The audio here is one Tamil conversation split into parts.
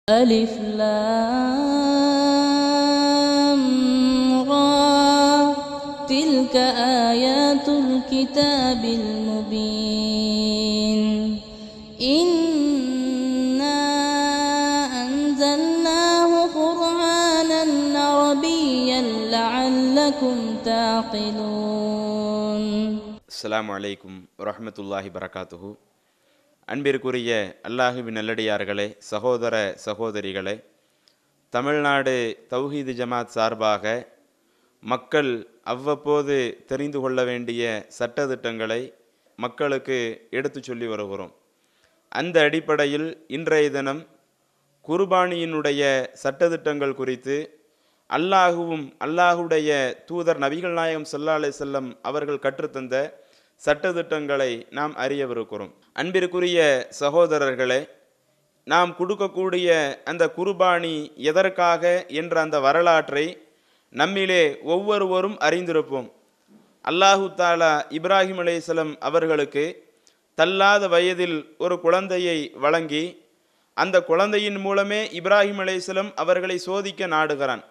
ألف لام را تلك آيات الكتاب المبين إنا أنزلناه قرآنا عربيا لعلكم تعقلون. السلام عليكم ورحمة الله وبركاته. அன்பிற்குரிய அல்லாஹுவின் நல்லடியார்களே, சகோதர சகோதரிகளே, தமிழ்நாடு தௌஹீது ஜமாத் சார்பாக மக்கள் அவ்வப்போது தெரிந்து கொள்ள வேண்டிய சட்டதிட்டங்களை மக்களுக்கு எடுத்து சொல்லி வருகிறோம். அந்த அடிப்படையில் இன்றைய தினம் குர்பானியினுடைய சட்டதிட்டங்கள் குறித்து அல்லாஹுவும் அல்லாஹுடைய தூதர் நபிகள் நாயகம் ஸல்லல்லாஹு அலைஹி வஸல்லம் அவர்கள் கற்றுத்தந்த சட்டதிட்டங்களை நாம் அறியவிருக்கிறோம். அன்பிற்குரிய சகோதரர்களே, நாம் கொடுக்கக்கூடிய அந்த குர்பானி எதற்காக என்ற அந்த வரலாற்றை நம்மிலே ஒவ்வொருவரும் அறிந்திருப்போம். அல்லாஹு தாலா இப்ராஹிம் அலைஹிஸ்ஸலாம் அவர்களுக்கு தள்ளாத வயதில் ஒரு குழந்தையை வழங்கி அந்த குழந்தையின் மூலமே இப்ராஹிம் அலைஹிஸ்ஸலாம் அவர்களை சோதிக்க நாடுகிறான்.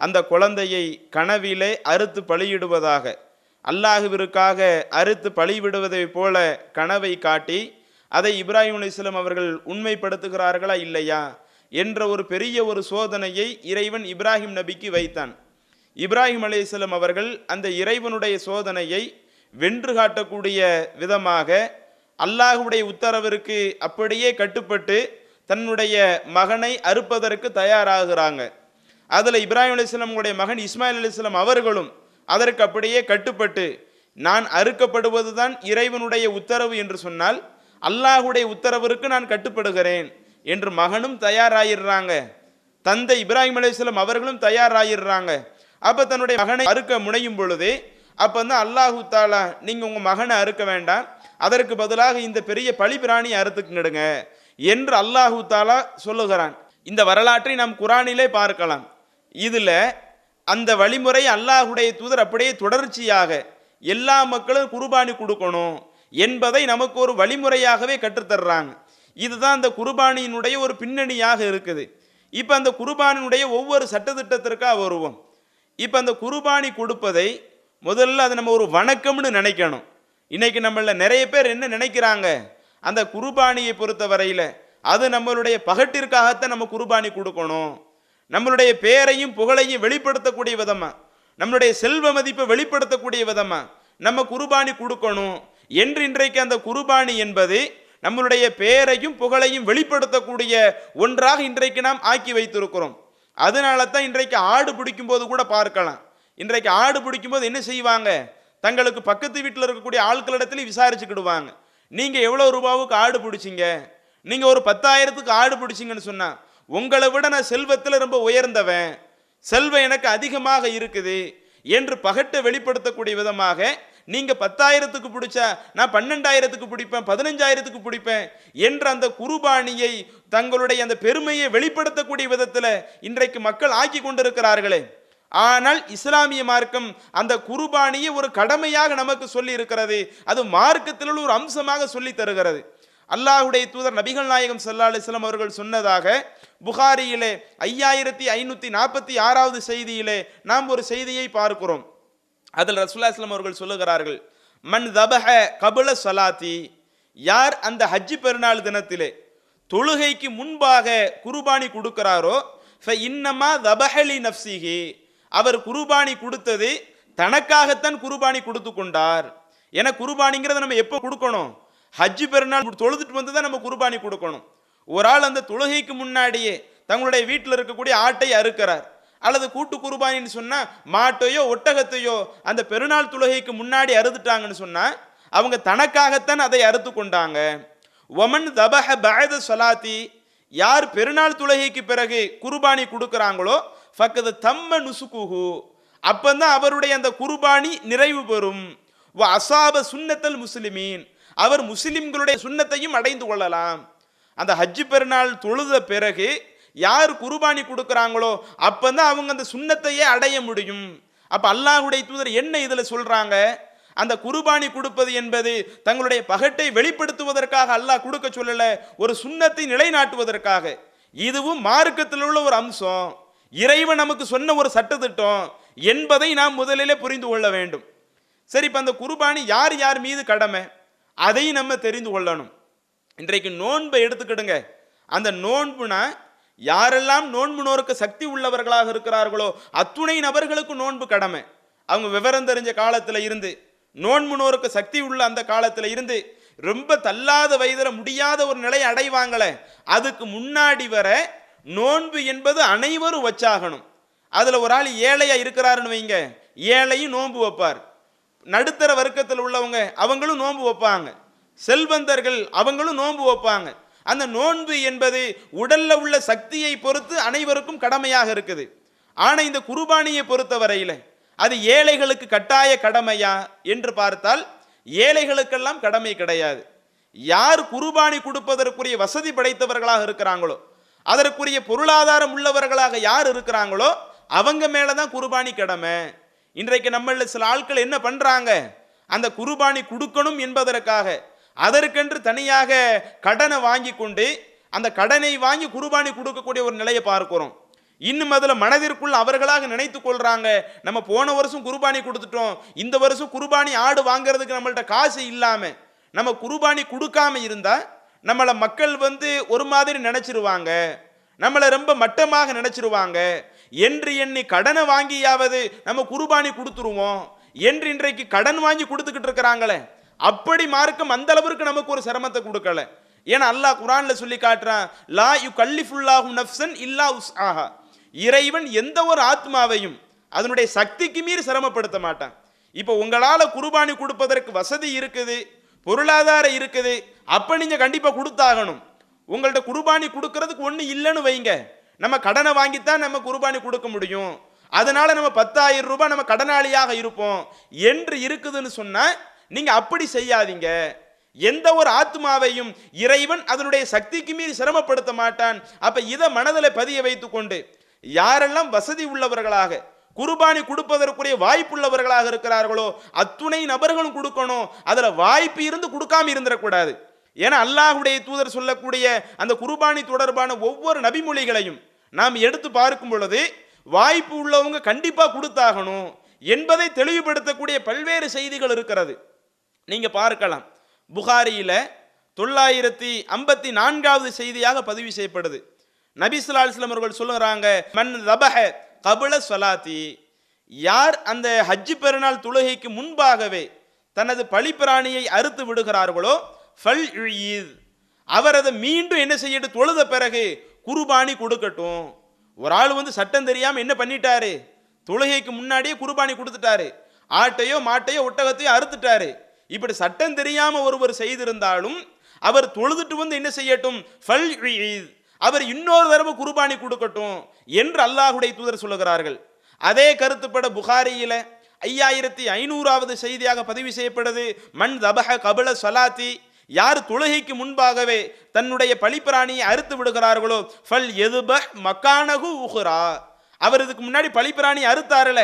அந்த குழந்தையை கனவிலே அறுத்து பலியிடுவதாக, அல்லாஹுவிற்காக அறுத்து பலிவிடுவதை போல கனவை காட்டி அதை இப்ராஹிம் அலைஹிஸ்ஸலாம் அவர்கள் உண்மைப்படுத்துகிறார்களா இல்லையா என்ற ஒரு பெரிய ஒரு சோதனையை இறைவன் இப்ராஹிம் நபிக்கு வைத்தான். இப்ராஹிம் அலைஹிஸ்ஸலாம் அவர்கள் அந்த இறைவனுடைய சோதனையை வென்று காட்டக்கூடிய விதமாக அல்லாஹுடைய உத்தரவிற்கு அப்படியே கட்டுப்பட்டு தன்னுடைய மகனை அறுப்பதற்கு தயாராகிறாங்க. அதில் இப்ராஹிம் அலைஹிஸ்ஸலாமுடைய மகன் இஸ்மாயில் அலைஹிஸ்ஸலாம் அவர்களும் அதற்கு அப்படியே கட்டுப்பட்டு, நான் அறுக்கப்படுவது தான் இறைவனுடைய உத்தரவு என்று சொன்னால் அல்லாஹுடைய உத்தரவிற்கு நான் கட்டுப்படுகிறேன் என்று மகனும் தயாராகிடுறாங்க. தந்தை இப்ராஹிம் அலைஹிஸ்ஸலாம் அவர்களும் தயாராகிடுறாங்க. அப்போ தன்னுடைய மகனை அறுக்க முனையும் பொழுது அப்போ வந்து அல்லாஹு தாலா, நீங்கள் உங்கள் மகனை அறுக்க வேண்டாம், அதற்கு பதிலாக இந்த பெரிய பலிபிராணியை அறுத்துக்கிடுங்க என்று அல்லாஹு தாலா சொல்லுகிறான். இந்த வரலாற்றை நாம் குரானிலே பார்க்கலாம். இதில் அந்த வழிமுறை அல்லாஹுடைய தூதர் அப்படியே தொடர்ச்சியாக எல்லா மக்களும் குர்பானி கொடுக்கணும் என்பதை நமக்கு ஒரு வழிமுறையாகவே கற்றுத்தர்றாங்க. இதுதான் அந்த குர்பானியினுடைய ஒரு பின்னணியாக இருக்குது. இப்போ அந்த குர்பானினுடைய ஒவ்வொரு சட்டத்திட்டத்திற்காக வருவோம். இப்போ அந்த குர்பானி கொடுப்பதை முதல்ல அதை நம்ம ஒரு வணக்கம்னு நினைக்கணும். இன்னைக்கு நம்மள நிறைய பேர் என்ன நினைக்கிறாங்க, அந்த குர்பானியை பொறுத்த வரையில் அது நம்மளுடைய பகட்டிற்காகத்தான் நம்ம குர்பானி கொடுக்கணும், நம்மளுடைய பேரையும் புகழையும் வெளிப்படுத்தக்கூடிய விதமா, நம்மளுடைய செல்வ மதிப்பை வெளிப்படுத்தக்கூடிய விதமா நம்ம குர்பானி கொடுக்கணும் என்று இன்றைக்கு அந்த குர்பானி என்பது நம்மளுடைய பேரையும் புகழையும் வெளிப்படுத்தக்கூடிய ஒன்றாக இன்றைக்கு நாம் ஆக்கி வைத்திருக்கிறோம். அதனால தான் இன்றைக்கு ஆடு பிடிக்கும் போது கூட பார்க்கலாம். இன்றைக்கு ஆடு பிடிக்கும் போது என்ன செய்வாங்க, தங்களுக்கு பக்கத்து வீட்டில் இருக்கக்கூடிய ஆட்களிடத்துல விசாரிச்சுக்கிடுவாங்க, நீங்கள் எவ்வளோ ரூபாவுக்கு ஆடு பிடிச்சிங்க, நீங்கள் ஒரு 10,000க்கு ஆடு பிடிச்சிங்கன்னு சொன்னால் உங்களை விட நான் செல்வத்தில் ரொம்ப உயர்ந்தவன், செல்வம் எனக்கு அதிகமாக இருக்குது என்று பகட்டை வெளிப்படுத்தக்கூடிய விதமாக நீங்கள் 10,000க்கு பிடிச்சா நான் 12,000க்கு பிடிப்பேன், 15,000க்கு பிடிப்பேன் என்ற அந்த குர்பானியை தங்களுடைய அந்த பெருமையை வெளிப்படுத்தக்கூடிய விதத்தில் இன்றைக்கு மக்கள் ஆக்கி கொண்டிருக்கிறார்களே. ஆனால் இஸ்லாமிய மார்க்கம் அந்த குர்பானியை ஒரு கடமையாக நமக்கு சொல்லி இருக்கிறது. அது மார்க்கத்தில் ஒரு அம்சமாக சொல்லி தருகிறது. அல்லாஹுடைய தூதர் நபிகள் நாயகம் ஸல்லல்லாஹு அலைஹி வஸல்லம் அவர்கள் சொன்னதாக புகாரியிலே 5546வது செய்தியிலே நாம் ஒரு செய்தியை பார்க்கிறோம். அதில் ரசூலுல்லாஹி ஸல்லல்லாஹு அலைஹி வஸல்லம் அவர்கள் சொல்லுகிறார்கள், மன் தபஹ கபல ஸலாத்தி, யார் அந்த ஹஜ் பெருநாள் தினத்திலே தொழுகைக்கு முன்பாக குர்பானி கொடுக்கிறாரோ, ஃப இன்னமா தபஹ லி நஃப்ஸிஹி, அவர் குர்பானி கொடுத்தது தனக்காகத்தான் குர்பானி கொடுத்து கொண்டார். ஏன்னா குர்பானிங்கிறத நம்ம எப்போ கொடுக்கணும், ஹஜ் பெருநாள் தொழுதுட்டு வந்து தான் நம்ம குர்பானி கொடுக்கணும். ஒரு ஆள் அந்த தொழுகைக்கு முன்னாடியே தங்களுடைய வீட்டில் இருக்கக்கூடிய ஆட்டை அறுக்கிறார், அல்லது கூட்டு குர்பானின்னு சொன்னால் மாட்டையோ ஒட்டகத்தையோ அந்த பெருநாள் தொழுகைக்கு முன்னாடி அறுத்துட்டாங்கன்னு சொன்னால் அவங்க தனக்காகத்தான் அதை அறுத்து கொண்டாங்க. ஒமன் தபஹ பஅத ஸலாத்தி, யார் பெருநாள் தொழுகைக்கு பிறகு குர்பானி கொடுக்குறாங்களோ ஃபக்கது தம்ம நுசுகுஹு, அப்பந்தான் அவருடைய அந்த குர்பானி நிறைவு பெறும். வ அஸாப சுன்னத்தல் முஸ்லிமீன், அவர் முஸ்லிம்களுடைய சுன்னத்தையும் அடைந்து கொள்ளலாம். அந்த ஹஜ் பெருநாள் தொழுத பிறகு யார் குர்பானி கொடுக்குறாங்களோ அப்பந்தான் அவங்க அந்த சுன்னத்தையே அடைய முடியும். அப்போ அல்லாஹ்வுடைய தூதர் என்ன இதில் சொல்கிறாங்க, அந்த குர்பானி கொடுப்பது என்பது தங்களுடைய பகட்டை வெளிப்படுத்துவதற்காக அல்லாஹ் கொடுக்க சொல்லலை, ஒரு சுன்னத்தை நிலைநாட்டுவதற்காக. இதுவும் மார்க்கத்தில் உள்ள ஒரு அம்சம், இறைவன் நமக்கு சொன்ன ஒரு சட்டத்திட்டம் என்பதை நாம் முதலிலே புரிந்து கொள்ள வேண்டும். சரி, இப்போ அந்த குர்பானி யார் யார் மீது கடமை அதையும் நம்ம தெரிந்து கொள்ளணும். இன்றைக்கு நோன்பை எடுத்துக்கிடுங்க. அந்த நோன்புனா யாரெல்லாம் நோன்பு நோருக்கு சக்தி உள்ளவர்களாக இருக்கிறார்களோ அத்துணை நபர்களுக்கு நோன்பு கடமை. அவங்க விவரம் தெரிஞ்ச காலத்தில் இருந்து, நோன்பு நோருக்கு சக்தி உள்ள அந்த காலத்தில் இருந்து, ரொம்ப தள்ளாத வயதில் முடியாத ஒரு நிலையை அடைவாங்களே, அதுக்கு முன்னாடி வர நோன்பு என்பது அனைவரும் வச்சாகணும். அதில் ஒரு ஆள் ஏழையா இருக்கிறாருன்னு வைங்க, ஏழையும் நோன்பு வைப்பார். நடுத்தர வர்க்கத்தில் உள்ளவங்க அவங்களும் நோன்பு வைப்பாங்க. செல்வந்தர்கள் அவங்களும் நோன்பு வைப்பாங்க. அந்த நோன்பு என்பது உடல்ல உள்ள சக்தியை பொறுத்து அனைவருக்கும் கடமையாக இருக்குது. ஆனா இந்த குர்பானியை பொறுத்த வரையில அது ஏழைகளுக்கு கட்டாய கடமையா என்று பார்த்தால் ஏழைகளுக்கெல்லாம் கடமை கிடையாது. யார் குர்பானி கொடுப்பதற்குரிய வசதி படைத்தவர்களாக இருக்கிறாங்களோ, அதற்குரிய பொருளாதாரம் உள்ளவர்களாக யார் இருக்கிறாங்களோ அவங்க மேலதான் குர்பானி கடமை. இன்றைக்கு நம்மள சில ஆட்கள் என்ன பண்றாங்க, அந்த குர்பானி கொடுக்கணும் என்பதற்காக அதற்கென்று தனியாக கடனை வாங்கி கொண்டு அந்த கடனை வாங்கி குர்பானி கொடுக்கக்கூடிய ஒரு நிலையை பார்க்கிறோம். இன்னும் அதில் மனதிற்குள் அவர்களாக நினைத்து கொள்றாங்க, நம்ம போன வருஷம் குர்பானி கொடுத்துட்டோம், இந்த வருஷம் குர்பானி ஆடு வாங்குறதுக்கு நம்மள்ட்ட காசு இல்லாம நம்ம குர்பானி கொடுக்காம இருந்தா நம்மளை மக்கள் ஒரு மாதிரி நினைச்சிருவாங்க, நம்மளை ரொம்ப மட்டமாக நினைச்சிருவாங்க என்று எண்ணி கடனை வாங்கியாவது நம்ம குர்பானி கொடுத்துருவோம் என்று இன்றைக்கு கடன் வாங்கி கொடுத்துக்கிட்டு இருக்கிறாங்களே. அப்படி மார்க்கம் அந்த அளவிற்கு நமக்கு ஒரு சிரமத்தை கொடுக்கல. ஏன்னா அல்லாஹ் குர்ஆன்ல சொல்லி காட்டுறான், லா யுகல்லிஃபுல்லாஹு நஃப்ஸன் இல்லா உஸ்ஆஹா. இறைவன் எந்த ஒரு ஆத்மாவையும் அதனுடைய சக்திக்கு மீறி சிரமப்படுத்த மாட்டான். இப்போ உங்களால குர்பானி கொடுப்பதற்கு வசதி இருக்குது, பொருளாதாரம் இருக்குது, அப்ப நீங்க கண்டிப்பா கொடுத்தாகணும். உங்கள்ட்ட குர்பானி கொடுக்கறதுக்கு ஒண்ணு இல்லைன்னு வைங்க, நம்ம கடனை வாங்கித்தான் நம்ம குர்பானி கொடுக்க முடியும், அதனால நம்ம 10,000 ரூபாய் நம்ம கடனாளியாக இருப்போம் என்று இருக்குதுன்னு சொன்னா நீங்க அப்படி செய்யாதீங்க. எந்த ஒரு ஆத்மாவையும் இறைவன் அதனுடைய சக்திக்கு மீறி சிரமப்படுத்த மாட்டான். அப்ப இதை மனதில் பதிய வைத்துக் கொண்டு யாரெல்லாம் வசதி உள்ளவர்களாக குர்பானி கொடுப்பதற்குரிய வாய்ப்புள்ளவர்களாக இருக்கிறார்களோ அத்துணை நபர்களும் கொடுக்கணும். அதுல வாய்ப்பு இருந்து கொடுக்காம இருந்துடக்கூடாது. ஏன்னா அல்லாஹ்வுடைய தூதர் சொல்லக்கூடிய அந்த குர்பானி தொடர்பான ஒவ்வொரு நபிமொழிகளையும் நாம் எடுத்து பார்க்கும் பொழுது வாய்ப்பு உள்ளவங்க கண்டிப்பா கொடுத்தாகணும் என்பதை தெளிவுபடுத்தக்கூடிய பல்வேறு செய்திகள் இருக்கிறது. நீங்க பார்க்கலாம், புகாரியில 954வது செய்தியாக பதிவு செய்யப்படுது. நபி ஸல்லல்லாஹு அலைஹி வஸல்லம் அவர்கள் சொல்லுறாங்க, மன் தபஹ கபல ஸலாத்தி, யார் அந்த ஹஜ் பெருநாள் தொழுகைக்கு முன்பாகவே தனது பலிப்பிராணியை அறுத்து விடுகிறார்களோ ஃபல் யுஈத், அவர் அதை மீண்டும் என்ன செய்யட்டும், தொழுத பிறகு குர்பானி கொடுக்கட்டும். ஒரு ஆள் சட்டம் தெரியாம என்ன பண்ணிட்டாரு, தொழுகைக்கு முன்னாடியே குர்பானி கொடுத்துட்டாரு, ஆட்டையோ மாட்டையோ ஒட்டகத்தையோ அறுத்துட்டாரு. இப்படி சட்டம் தெரியாம ஒருவர் செய்திருந்தாலும் அவர் தொழுதுட்டு என்ன செய்யட்டும், ஃபல் யுஈத், அவர் இன்னொரு தடவை குர்பானி கொடுக்கட்டும் என்று அல்லாஹ்வுடைய தூதர் சொல்லுகிறார்கள். அதே கருத்துப்பட புகாரியில 5500வது செய்தியாக பதிவு செய்யப்படுது, மன் தபஹ கபல ஸலாத்தி, யார் தொழுகைக்கு முன்பாகவே தன்னுடைய பலிப்பிராணியை அறுத்து விடுகிறார்களோ ஃபல் யதுபஹ் மக்கானஹு உஹ்ரா, அவர் இதுக்கு முன்னாடி பலிப்பிராணி அறுத்தாரல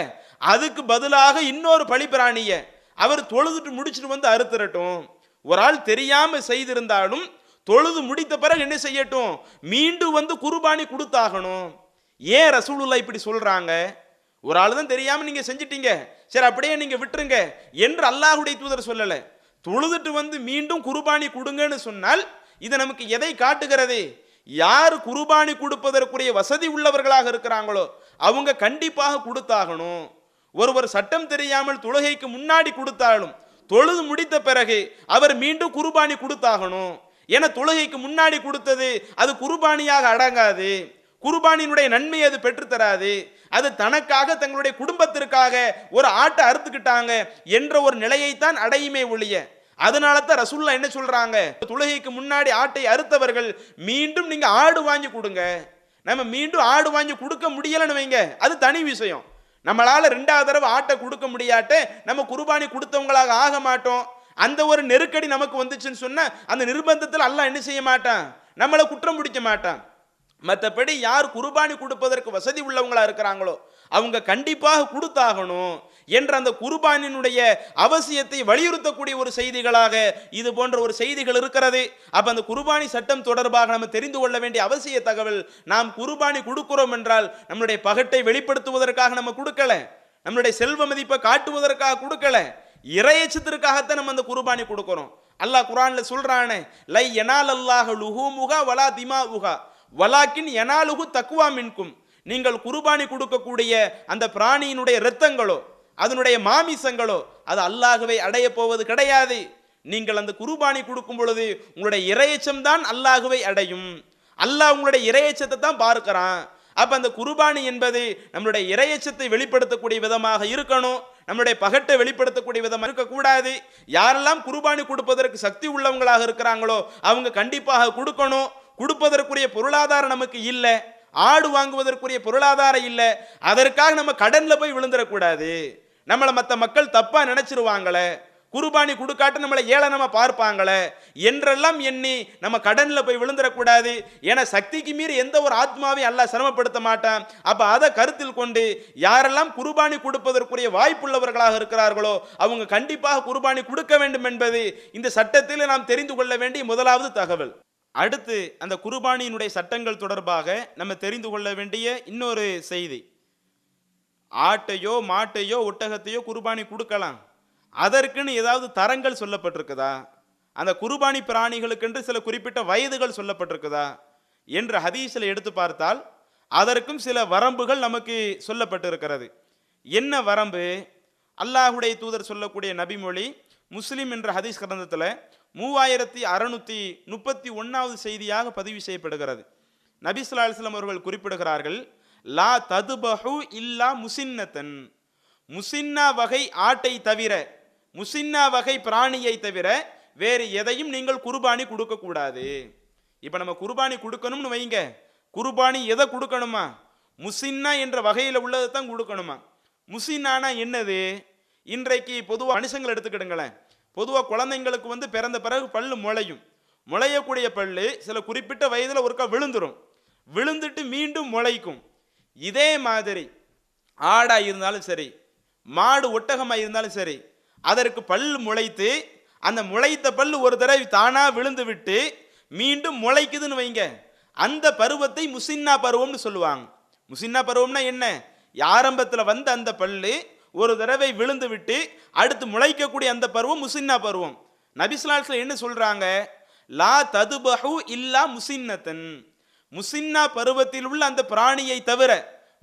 அதுக்கு பதிலாக இன்னொரு பலிப்பிராணியை அவர் தொழுதுட்டு முடிச்சுட்டு அறுத்துறட்டும். ஒரு ஆள் தெரியாம செய்திருந்தாலும் தொழுது முடித்த பிறகு என்ன செய்யட்டும், மீண்டும் குர்பானி கொடுத்தாகணும். ஏன் ரசூலுல்லாஹ் இப்படி சொல்றாங்க? ஒரு ஆள் தான் தெரியாம நீங்க செஞ்சிட்டீங்க, சரி அப்படியே நீங்க விட்டுருங்க என்று அல்லாஹ்வுடைய தூதர் சொல்லல. தொழுதுட்டு மீண்டும் குர்பானி கொடுங்கன்னு சொன்னால் இது நமக்கு எதை காட்டுகிறது? யார் குர்பானி கொடுப்பதற்குரிய வசதி உள்ளவர்களாக இருக்கிறாங்களோ அவங்க கண்டிப்பாக கொடுத்தாகணும். ஒருவர் சட்டம் தெரியாமல் தொழுகைக்கு முன்னாடி கொடுத்தாலும் தொழுது முடித்த பிறகு அவர் மீண்டும் குர்பானி கொடுத்தாகணும். ஏன்னா தொழுகைக்கு முன்னாடி கொடுத்தது அது குர்பானியாக அடங்காது, குர்பானியினுடைய நன்மை அது பெற்றுத்தராது. அது தனக்காக தங்களுடைய குடும்பத்திற்காக ஒரு ஆட்டை அறுத்துக்கிட்டாங்க என்ற ஒரு நிலையைத்தான் அடையுமே ஒழிய, அதனால தான் ரசூலுல்லாஹ் என்ன சொல்றாங்க, தொழுகைக்கு முன்னாடி ஆட்டை அறுத்தவர்கள் மீண்டும் நீங்க ஆடு வாங்கி கொடுங்க. நம்ம மீண்டும் ஆடு வாங்கி கொடுக்க முடியலன்னு வைங்க, அது தனி விஷயம். நம்மளால 2வது தடவை ஆட்டை கொடுக்க முடியாட்ட நம்ம குர்பானி கொடுத்தவங்களாக ஆக மாட்டோம். அந்த ஒரு நெருக்கடி நமக்கு வந்துச்சுன்னு சொன்னா அந்த நிர்பந்தத்தில் அல்லாஹ் என்ன செய்ய மாட்டான், நம்மளை குற்றம் பிடிக்க மாட்டான். மற்றபடி யார் குர்பானி கொடுப்பதற்கு வசதி உள்ளவங்களா இருக்கிறாங்களோ அவங்க கண்டிப்பாக கொடுத்தாகணும் என்ற அந்த குர்பானினுடைய அவசியத்தை வலியுறுத்தக்கூடிய ஒரு செய்திகளாக இது போன்ற ஒரு செய்திகள் இருக்கிறது. அப்ப அந்த குர்பானி சட்டம் தொடர்பாக நம்ம தெரிந்து கொள்ள வேண்டிய அவசிய தகவல், நாம் குர்பானி கொடுக்கிறோம் என்றால் நம்முடைய பகட்டை வெளிப்படுத்துவதற்காக நம்ம கொடுக்கல, நம்மளுடைய செல்வ மதிப்பை காட்டுவதற்காக கொடுக்கல, இறையச்சத்திற்காகத்தான் நம்ம அந்த குர்பானி கொடுக்கிறோம். அல்லாஹ் குர்ஆன்ல சொல்றானே, லை யனாலல்லாஹு லுஹூமுஹா வலா திமாஉஹா வலாக்கின் யனாலுஹு தக்வா மின்கும். நீங்கள் குர்பானி கொடுக்கக்கூடிய அந்த பிராணியினுடைய இரத்தங்களோ அதனுடைய மாமிசங்களோ அது அல்லாஹ்வை அடைய போவது கிடையாது. நீங்கள் அந்த குர்பானி கொடுக்கும் பொழுது உங்களுடைய இறையச்சம் தான் அல்லாஹ்வை அடையும். அல்லாஹ் உங்களுடைய இறையச்சத்தை தான் பார்க்கிறான். அப்ப அந்த குர்பானி என்பது நம்மளுடைய இறையச்சத்தை வெளிப்படுத்தக்கூடிய விதமாக இருக்கணும், நம்மளுடைய பகட்டை வெளிப்படுத்தக்கூடிய விதமாக இருக்கக்கூடாது. யாரெல்லாம் குர்பானி கொடுப்பதற்கு சக்தி உள்ளவங்களாக இருக்கிறாங்களோ அவங்க கண்டிப்பாக கொடுக்கணும். கொடுப்பதற்குரிய பொருளாதாரம் நமக்கு இல்லை, ஆடு வாங்குவதற்குரிய பொருளாதாரம் இல்லை, அதற்காக நம்ம கடன்ல போய் விழுந்துடக்கூடாது. நம்மளை மற்ற மக்கள் தப்பா நினைச்சிருவாங்களே, குர்பானி கொடுக்காட்டு நம்மளை ஏளனமா பார்ப்பாங்களே என்றெல்லாம் எண்ணி நம்ம கடன்ல போய் விழுந்துடக்கூடாது. ஏன்னா சக்திக்கு மீறி எந்த ஒரு ஆத்மாவையும் அல்லாஹ் சிரமப்படுத்த மாட்டான். அப்ப அதை கருத்தில் கொண்டு யாரெல்லாம் குர்பானி கொடுப்பதற்குரிய வாய்ப்புள்ளவர்களாக இருக்கிறார்களோ அவங்க கண்டிப்பாக குர்பானி கொடுக்க வேண்டும் என்பது இந்த சட்டத்தில் நாம் தெரிந்து கொள்ள வேண்டிய முதலாவது தகவல். அடுத்து அந்த குர்பானியினுடைய சட்டங்கள் தொடர்பாக நம்ம தெரிந்து கொள்ள வேண்டிய இன்னொரு செய்தி, ஆட்டையோ மாட்டையோ ஒட்டகத்தையோ குர்பானி கொடுக்கலாம், அதற்குன்னு ஏதாவது தரங்கள் சொல்லப்பட்டிருக்குதா, அந்த குர்பானி பிராணிகளுக்கென்று சில குறிப்பிட்ட வயதுகள் சொல்லப்பட்டிருக்குதா என்று ஹதீஸில் எடுத்து பார்த்தால் அதற்கும் சில வரம்புகள் நமக்கு சொல்லப்பட்டிருக்கிறது. என்ன வரம்பு? அல்லாஹுடைய தூதர் சொல்லக்கூடிய நபிமொழி முஸ்லிம் என்ற ஹதீஸ் கிரந்தத்தில் 3631வது செய்தியாக பதிவு செய்யப்படுகிறது. நபி ஸல்லல்லாஹு அலைஹி வஸல்லம் அவர்கள் குறிப்பிடுகிறார்கள், லா ததுபஹு இல்லா முசின்னத்தன், முசின்னா வகை ஆட்டை தவிர, முசின்னா வகை பிராணியை தவிர வேறு எதையும் நீங்கள் குர்பானி கொடுக்க கூடாது. இப்ப நம்ம குர்பானி கொடுக்கணும்னு வைங்க, குர்பானி எதை கொடுக்கணுமா? முசின்னா என்ற வகையில் உள்ளதை தான் கொடுக்கணுமா? முசின்னானா என்னது? இன்றைக்கு பொதுவாக மனுஷங்களை எடுத்துக்கிடுங்களேன், பொதுவாக குழந்தைங்களுக்கு பிறந்த பிறகு பல்லு முளையும், முளையக்கூடிய பல்லு சில குறிப்பிட்ட வயதில் ஒருக்கா விழுந்துடும், விழுந்துட்டு மீண்டும் முளைக்கும். இதே மாதிரி ஆடா இருந்தாலும் சரி, மாடு ஒட்டகமாக இருந்தாலும் சரி, அதற்கு பல்லு முளைத்து அந்த முளைத்த பல்லு ஒரு தடவை தானா விழுந்து விட்டு மீண்டும் முளைக்குதுன்னு வைங்க, அந்த பருவத்தை முசின்னா பருவம்னு சொல்லுவாங்க. முசின்னா பருவம்னா என்ன? ஆரம்பத்தில் வந்த அந்த பல்லு ஒரு தடவை விழுந்து விட்டு அடுத்து முளைக்கக்கூடிய அந்த பருவம் முசின்னா பருவம். நபி ஸல்லல்லாஹு அலைஹி வஸல்லம் என்ன சொல்றாங்க? லா ததுபஹு இல்லா முசின்னத்தன், முசின்னா பருவத்தில் உள்ள அந்த பிராணியை தவிர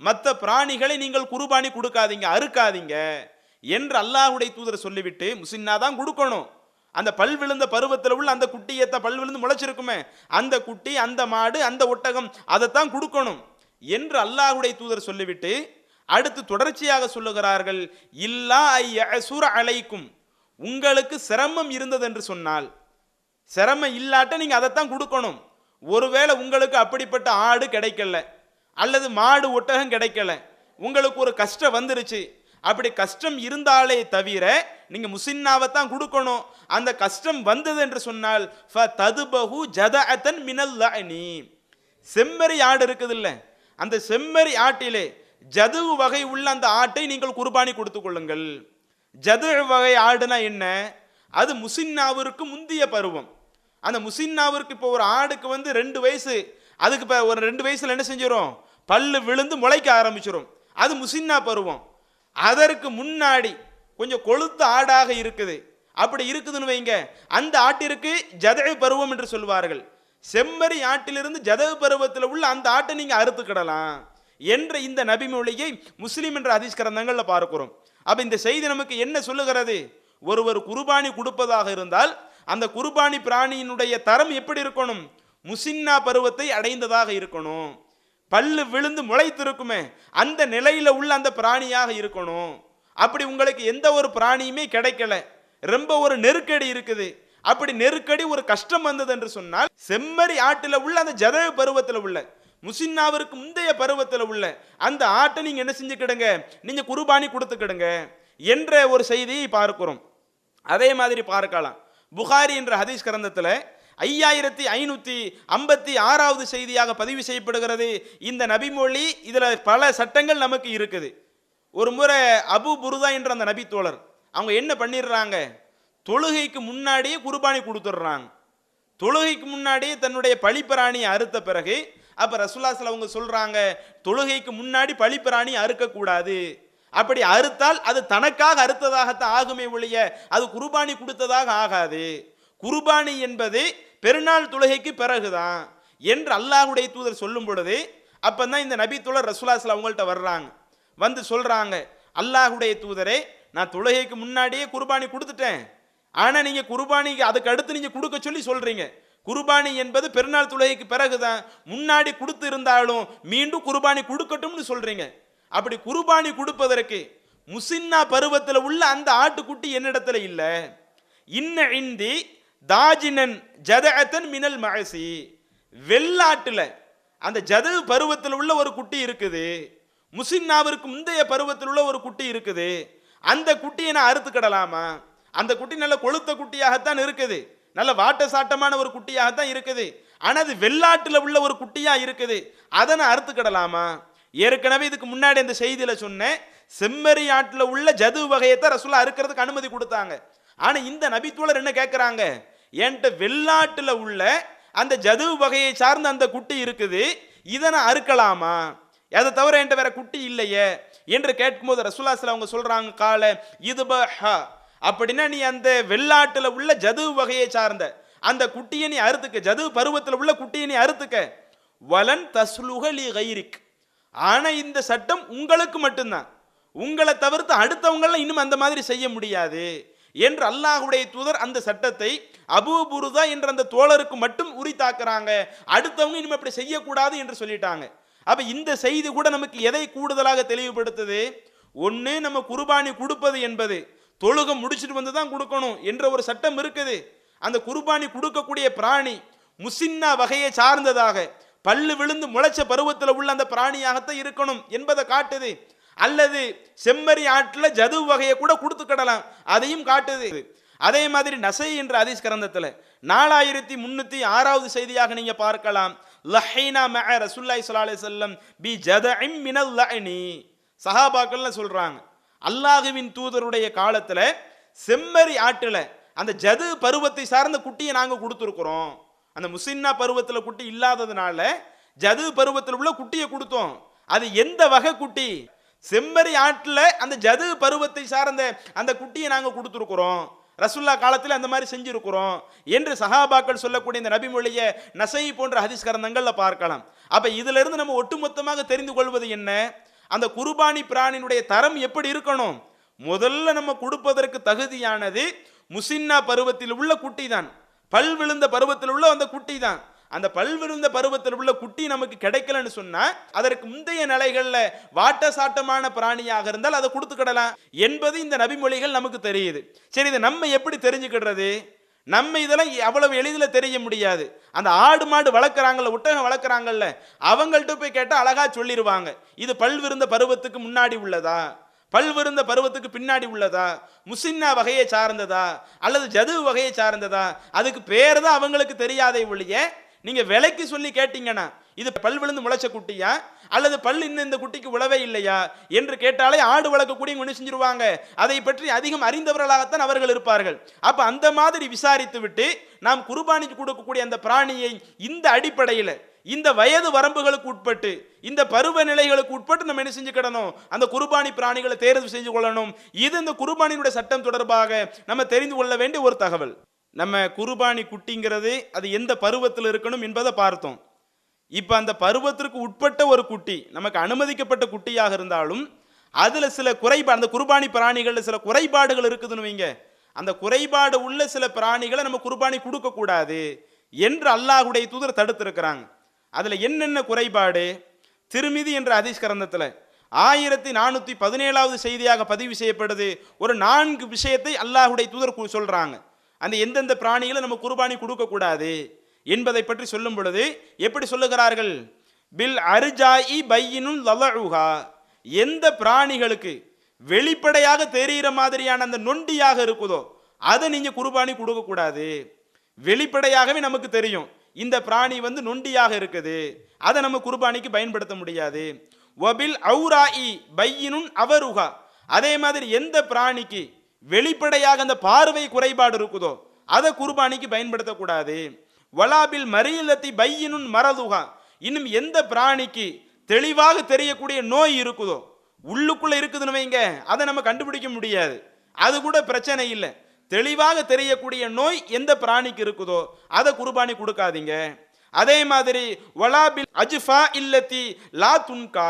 மற்ற பிராணிகளை நீங்கள் குர்பானி கொடுக்காதீங்க, அறுக்காதீங்க என்று அல்லாஹ்வுடைய தூதர் சொல்லிவிட்டு முசின்னா தான் கொடுக்கணும். அந்த பல் விழுந்த பருவத்தில் உள்ள அந்த குட்டியத்தை, பல் விழுந்து முளைச்சிருக்குமே அந்த குட்டி, அந்த மாடு, அந்த ஒட்டகம், அதைத்தான் கொடுக்கணும் என்று அல்லாஹ்வுடைய தூதர் சொல்லிவிட்டு அடுத்து தொடர்ச்சியாக சொல்லுகிறார்கள், இல்லா ஐயசுர அலைக்கும், உங்களுக்கு சிரமம் இருந்தது என்று சொன்னால், சிரமம் இல்லாட்ட நீங்க அதைத்தான் கொடுக்கணும். ஒருவேளை உங்களுக்கு அப்படிப்பட்ட ஆடு கிடைக்கல அல்லது மாடு ஒட்டகம் கிடைக்கல, உங்களுக்கு ஒரு கஷ்டம் வந்துருச்சு, அப்படி கஷ்டம் இருந்தாலே தவிர நீங்க முசின்னாவை தான் கொடுக்கணும். அந்த கஷ்டம் வந்தது என்று சொன்னால் ஃபததுபஹு ஜதஅத்தன் மினல் லஅனி, செம்மறி ஆடு இருக்குது இல்ல, அந்த செம்மறி ஆட்டிலே ஜது வகை உள்ள அந்த ஆட்டை நீங்கள் குர்பானி கொடுத்துக் கொள்ளுங்கள். ஜது வகை ஆடுனா என்ன? அது முசின்னாவிற்கு முந்திய பருவம். அந்த முசின்னாவிற்கு இப்போ ஒரு ஆடுக்கு 2 வயசு, அதுக்கு இப்போ ஒரு 2 வயசுல என்ன செஞ்சிடும்? பல்லு விழுந்து முளைக்க ஆரம்பிச்சிடும், அது முசின்னா பருவம். அதற்கு முன்னாடி கொஞ்சம் கொழுத்த ஆடாக இருக்குது, அப்படி இருக்குதுன்னு வைங்க, அந்த ஆட்டிற்கு ஜதழ் பருவம் என்று சொல்வார்கள். செம்மறி ஆட்டிலிருந்து ஜதழ் பருவத்தில் உள்ள அந்த ஆட்டை நீங்க அறுத்துக்கிடலாம் என்ற இந்த நபிமொழியை முஸ்லிம் என்ற ஹதீஸ் கிரந்தங்கள்ல பார்க்கிறோம். அப்ப இந்த செய்தி நமக்கு என்ன சொல்லுகிறது? ஒருவர் குர்பானி கொடுப்பதாக இருந்தால் அந்த குர்பானி பிராணியினுடைய தரம் எப்படி இருக்கணும்? முசின்னா பருவத்தை அடைந்ததாக இருக்கணும், பல்லு விழுந்து முளைத்திருக்குமே அந்த நிலையில உள்ள அந்த பிராணியாக இருக்கணும். அப்படி உங்களுக்கு எந்த ஒரு பிராணியுமே கிடைக்கல, ரொம்ப ஒரு நெருக்கடி இருக்குது, அப்படி நெருக்கடி ஒரு கஷ்டம் வந்தது என்று சொன்னால் செம்மறி ஆட்டில் உள்ள அந்த ஜத பருவத்தில் உள்ள முசின்னாவிற்கு முந்தைய பருவத்தில் உள்ள அந்த ஆட்டை நீங்க என்ன செஞ்சுக்கிடுங்க, நீங்க குர்பானி கொடுத்துக்கிடுங்க என்ற ஒரு செய்தியை பார்க்கிறோம். அதே மாதிரி பார்க்கலாம், புகாரி என்ற ஹதீஸ் கிரந்தத்தில் 5556வது செய்தியாக பதிவு செய்யப்படுகிறது இந்த நபிமொழி. இதுல பல சட்டங்கள் நமக்கு இருக்குது. ஒரு முறை அபு புருதா என்ற அந்த நபி தோழர் அவங்க என்ன பண்ணிடுறாங்க, தொழுகைக்கு முன்னாடியே குர்பானி கொடுத்துட்றாங்க. தொழுகைக்கு முன்னாடியே தன்னுடைய பழிப்பிராணியை அறுத்த பிறகு அப்ப ரசூலுல்லாஹி ஸல்லல்லாஹு அவங்க சொல்றாங்க, தொழுகைக்கு முன்னாடி பழிப்பிராணி அறுக்கக்கூடாது, அப்படி அறுத்தால் அது தனக்காக அறுத்ததாகத்தான் ஆகுமே ஒழிய அது குர்பானி கொடுத்ததாக ஆகாது. குர்பானி என்பது பெருநாள் தொழுகைக்கு பிறகுதான் என்று அல்லாஹ்வுடைய தூதர் சொல்லும் பொழுது அப்பதான் இந்த நபி தோழர் ரசூலுல்லாஹி ஸல்லல்லாஹு அவங்கள்ட்ட வர்றாங்க. வந்து சொல்றாங்க, அல்லாஹ்வுடைய தூதரே, நான் தொழுகைக்கு முன்னாடியே குர்பானி கொடுத்துட்டேன், ஆனா நீங்க குர்பானிக்கு அதுக்கு அடுத்து நீங்க கொடுக்க சொல்லி சொல்றீங்க. குர்பானி என்பது பெருநாள் தொழுகைக்கு பிறகுதான், முன்னாடி கொடுத்து இருந்தாலும் மீண்டும் குர்பானி கொடுக்கட்டும்னு சொல்றீங்க. அப்படி குர்பானி கொடுப்பதற்கு முசின்னா பருவத்தில் உள்ள அந்த ஆட்டுக்குட்டி என்னிடத்துல இல்ல. இன்ன இந்தி தாஜினன் ஜதஅத்தன் மினல் மஅசி, வெள்ளாட்டுல அந்த ஜது பருவத்தில் உள்ள ஒரு குட்டி இருக்குது, முசின்னாவிற்கு முந்தைய பருவத்தில் உள்ள ஒரு குட்டி இருக்குது, அந்த குட்டியை நான் அறுத்துக்கிடலாமா? அந்த குட்டி நல்ல கொளுத்த குட்டியாகத்தான் இருக்குது, நல்ல வாட்ட சாட்டமான ஒரு குட்டியாகத்தான் இருக்குது, ஆனா அது வெள்ளாட்டுல உள்ள ஒரு குட்டியா இருக்குது, அதை நான் அறுத்துக்கிடலாமா? ஏற்கனவே இதுக்கு முன்னாடி இந்த செய்தியில சொன்னேன், செம்மறி ஆட்டுல உள்ள ஜது வகையத்தை ரசூலுல்லாஹ் அறுக்கிறதுக்கு அனுமதி கொடுத்தாங்க. ஆனா இந்த நபித்தோழர் என்ன கேட்கிறாங்க, என்கிட்ட வெள்ளாட்டுல உள்ள அந்த ஜது வகையை சார்ந்த அந்த குட்டி இருக்குது, இதை நான் அறுக்கலாமா? அதை தவிர என்கிட்ட வேற குட்டி இல்லையே என்று கேட்கும்போது ரசூலுல்லாஹி ஸல்லல்லாஹு அவங்க சொல்றாங்க, கால இதுபஹா, அப்படின்னா நீ அந்த வெள்ளாட்டுல உள்ள ஜது வகையை சார்ந்த அந்த குட்டியை நீ அறுத்துக்க, ஜது பருவத்தில் உள்ள குட்டியை நீ அறுத்துக்க. வலன் தஸ்லுக லி கைரிக், ஆனா இந்த சட்டம் உங்களுக்கு மட்டும்தான், உங்களை தவிர்த்து அடுத்தவங்களாம் இன்னும் அந்த மாதிரி செய்ய முடியாது என்று அல்லாஹ்வுடைய தூதர் அந்த சட்டத்தை அபூ புருதா என்ற அந்த தோழருக்கு மட்டும் உரித்தாக்குறாங்க. அடுத்தவங்க இனிமே அப்படி செய்யக்கூடாது என்று சொல்லிட்டாங்க. அப்ப இந்த செய்தி கூட நமக்கு எதை கூடுதலாக தெளிவுபடுத்துது? ஒன்று, நம்ம குர்பானி கொடுப்பது என்பது தொழுகை முடிச்சுட்டு வந்து தான் கொடுக்கணும் என்ற ஒரு சட்டம் இருக்குது. அந்த குர்பானி கொடுக்கக்கூடிய பிராணி முசின்னா வகையை சார்ந்ததாக பல்லு விழுந்து முளைச்ச பருவத்தில் உள்ள அந்த பிராணியாகத்தான் இருக்கணும் என்பதை காட்டுது. அல்லது செம்மறி ஆட்டில் ஜது வகையை கூட கொடுத்துக்கிடலாம், அதையும் காட்டுது. அதே மாதிரி நசை என்ற ஹதீஸ் கிரந்தத்தில் 4306வது செய்தியாக நீங்க பார்க்கலாம், லஹைனா மஅ ரசூலுல்லாஹி ஸல்லல்லாஹு அலைஹி வஸல்லம் பி ஜதஇம் மினல் லஅனி, சஹாபாக்கள்ல சொல்றாங்க, அல்லாஹ்வின் தூதருடைய காலத்துல செம்மறி ஆட்டுல அந்த ஜது பருவத்தை சார்ந்த குட்டியை நாங்க கொடுத்துருக்கிறோம். அந்த முசின்னா பருவத்தில் குட்டி இல்லாததுனால ஜது பருவத்தில் உள்ள குட்டியை கொடுத்தோம். அது எந்த வகை குட்டி? செம்மறி ஆட்டுல அந்த ஜது பருவத்தை சார்ந்த அந்த குட்டியை நாங்க கொடுத்துருக்கிறோம், ரசூலுல்லாஹ் காலத்தில் அந்த மாதிரி செஞ்சிருக்கிறோம் என்று சஹாபாக்கள் சொல்லக்கூடிய இந்த நபிமொழியை நசை போன்ற ஹதீஸ் கிரந்தங்கள்ல பார்க்கலாம். அப்ப இதுல இருந்து நம்ம ஒட்டுமொத்தமாக தெரிந்து கொள்வது என்ன? அந்த குர்பானி பிராணியினுடைய தரம் எப்படி இருக்கணும்? முதல்ல நம்ம கொடுப்பதற்கு தகுதியானது முசின்னா பருவத்தில் உள்ள குட்டி தான், பல் விழுந்த பருவத்தில் உள்ள அந்த குட்டி தான். அந்த பல் விழுந்த பருவத்தில் உள்ள குட்டி நமக்கு கிடைக்கலன்னு சொன்னா அதற்கு முந்தைய நிலைகள்ல வாட்ட சாட்டமான பிராணியாக இருந்தால் அதை கொடுத்துக்கிடலாம் என்பது இந்த நபிமொழிகள் நமக்கு தெரியுது. சரி, இதை நம்ம எப்படி தெரிஞ்சுக்கிடுறது? நம்ம இதெல்லாம் அவ்வளவு எளிதில் தெரிய முடியாது. அந்த ஆடு மாடு வளர்க்குறாங்கல்ல, ஒட்டகம் வளர்க்குறாங்கல்ல, அவங்கள்ட்ட போய் கேட்டால் அழகா சொல்லிடுவாங்க, இது பல்விருந்த பருவத்துக்கு முன்னாடி உள்ளதா, பல்விருந்த பருவத்துக்கு பின்னாடி உள்ளதா, முசின்னா வகையை சார்ந்ததா அல்லது ஜது வகையை சார்ந்ததா, அதுக்கு பேர் தான் அவங்களுக்கு தெரியாதே ஒழிய நீங்க விலைக்கு சொல்லி கேட்டீங்கன்னா இது பல் விழுந்து முளைச்ச குட்டியா அல்லது பல் இன்னும் இந்த குட்டிக்கு உழவே இல்லையா என்று கேட்டாலே ஆடு வளர்க்கக்கூடிய ஒன்று செஞ்சிருவாங்க. அதை பற்றி அதிகம் அறிந்தவர்களாகத்தான் அவர்கள் இருப்பார்கள். அப்ப அந்த மாதிரி விசாரித்து விட்டு நாம் குர்பானிக்கு கொடுக்கக்கூடிய அந்த பிராணியை இந்த அடிப்படையில் இந்த வயது வரம்புகளுக்கு உட்பட்டு இந்த பருவ நிலைகளுக்கு உட்பட்டு நம்ம என்ன செஞ்சுக்கிடணும், அந்த குர்பானி பிராணிகளை தேர்வு செஞ்சு கொள்ளணும். இது இந்த குர்பானியுடைய சட்டம் தொடர்பாக நம்ம தெரிந்து கொள்ள வேண்டிய ஒரு தகவல். நம்ம குர்பானி குட்டிங்கிறது அது எந்த பருவத்தில் இருக்கணும் என்பதை பார்த்தோம். இப்போ அந்த பருவத்திற்கு உட்பட்ட ஒரு குட்டி நமக்கு அனுமதிக்கப்பட்ட குட்டியாக இருந்தாலும் அதில் சில குறைபாடு, அந்த குர்பானி பிராணிகளில் சில குறைபாடுகள் இருக்குதுன்னு வைங்க, அந்த குறைபாடு உள்ள சில பிராணிகளை நம்ம குர்பானி கொடுக்கக்கூடாது என்று அல்லாஹ்வுடைய தூதர் தடுத்திருக்கிறாங்க. அதில் என்னென்ன குறைபாடு? திருமிதி என்ற ஹதீஸ் கிரந்தத்தில் 1417வது செய்தியாக பதிவு செய்யப்படுது. ஒரு 4 விஷயத்தை அல்லாஹ்வுடைய தூதர் சொல்றாங்க. அந்த எந்தெந்த பிராணிகளை நம்ம குர்பானி கொடுக்கக்கூடாது என்பதை பற்றி சொல்லும் பொழுது எப்படி சொல்லுகிறார்கள்? பில் அர்ஜாஇ பையினுன் லலஉஹா, எந்த பிராணிகளுக்கு வெளிப்படையாக தெரிகிற மாதிரியான அந்த நொண்டியாக இருக்குதோ அதை நீங்க குர்பானி கொடுக்கக்கூடாது. வெளிப்படையாகவே நமக்கு தெரியும் இந்த பிராணி நொண்டியாக இருக்குது, அதை நம்ம குர்பானிக்கு பயன்படுத்த முடியாது. வபில் ஔராஇ பையினுன் அவருகா. அதே மாதிரி எந்த பிராணிக்கு வெளிப்படையாக அந்த பார்வை குறைபாடு இருக்குதோ அதை குர்பானிக்கு பயன்படுத்தக்கூடாது. வலாபில் மரீலத்தி பையினுன் மரதுகா. இன்னும் எந்த பிராணிக்கு தெளிவாக தெரியக்கூடிய நோய் இருக்குதோ, உள்ளுக்குள்ள இருக்குதுன்னு வைங்க, அதை நம்ம கண்டுபிடிக்க முடியாது, அது கூட பிரச்சனை இல்லை. தெளிவாக தெரியக்கூடிய நோய் எந்த பிராணிக்கு இருக்குதோ அதை குர்பானி கொடுக்காதீங்க. அதே மாதிரி வலாபில் அஜ்ஃபா இல்லத்தி லா துன்கா.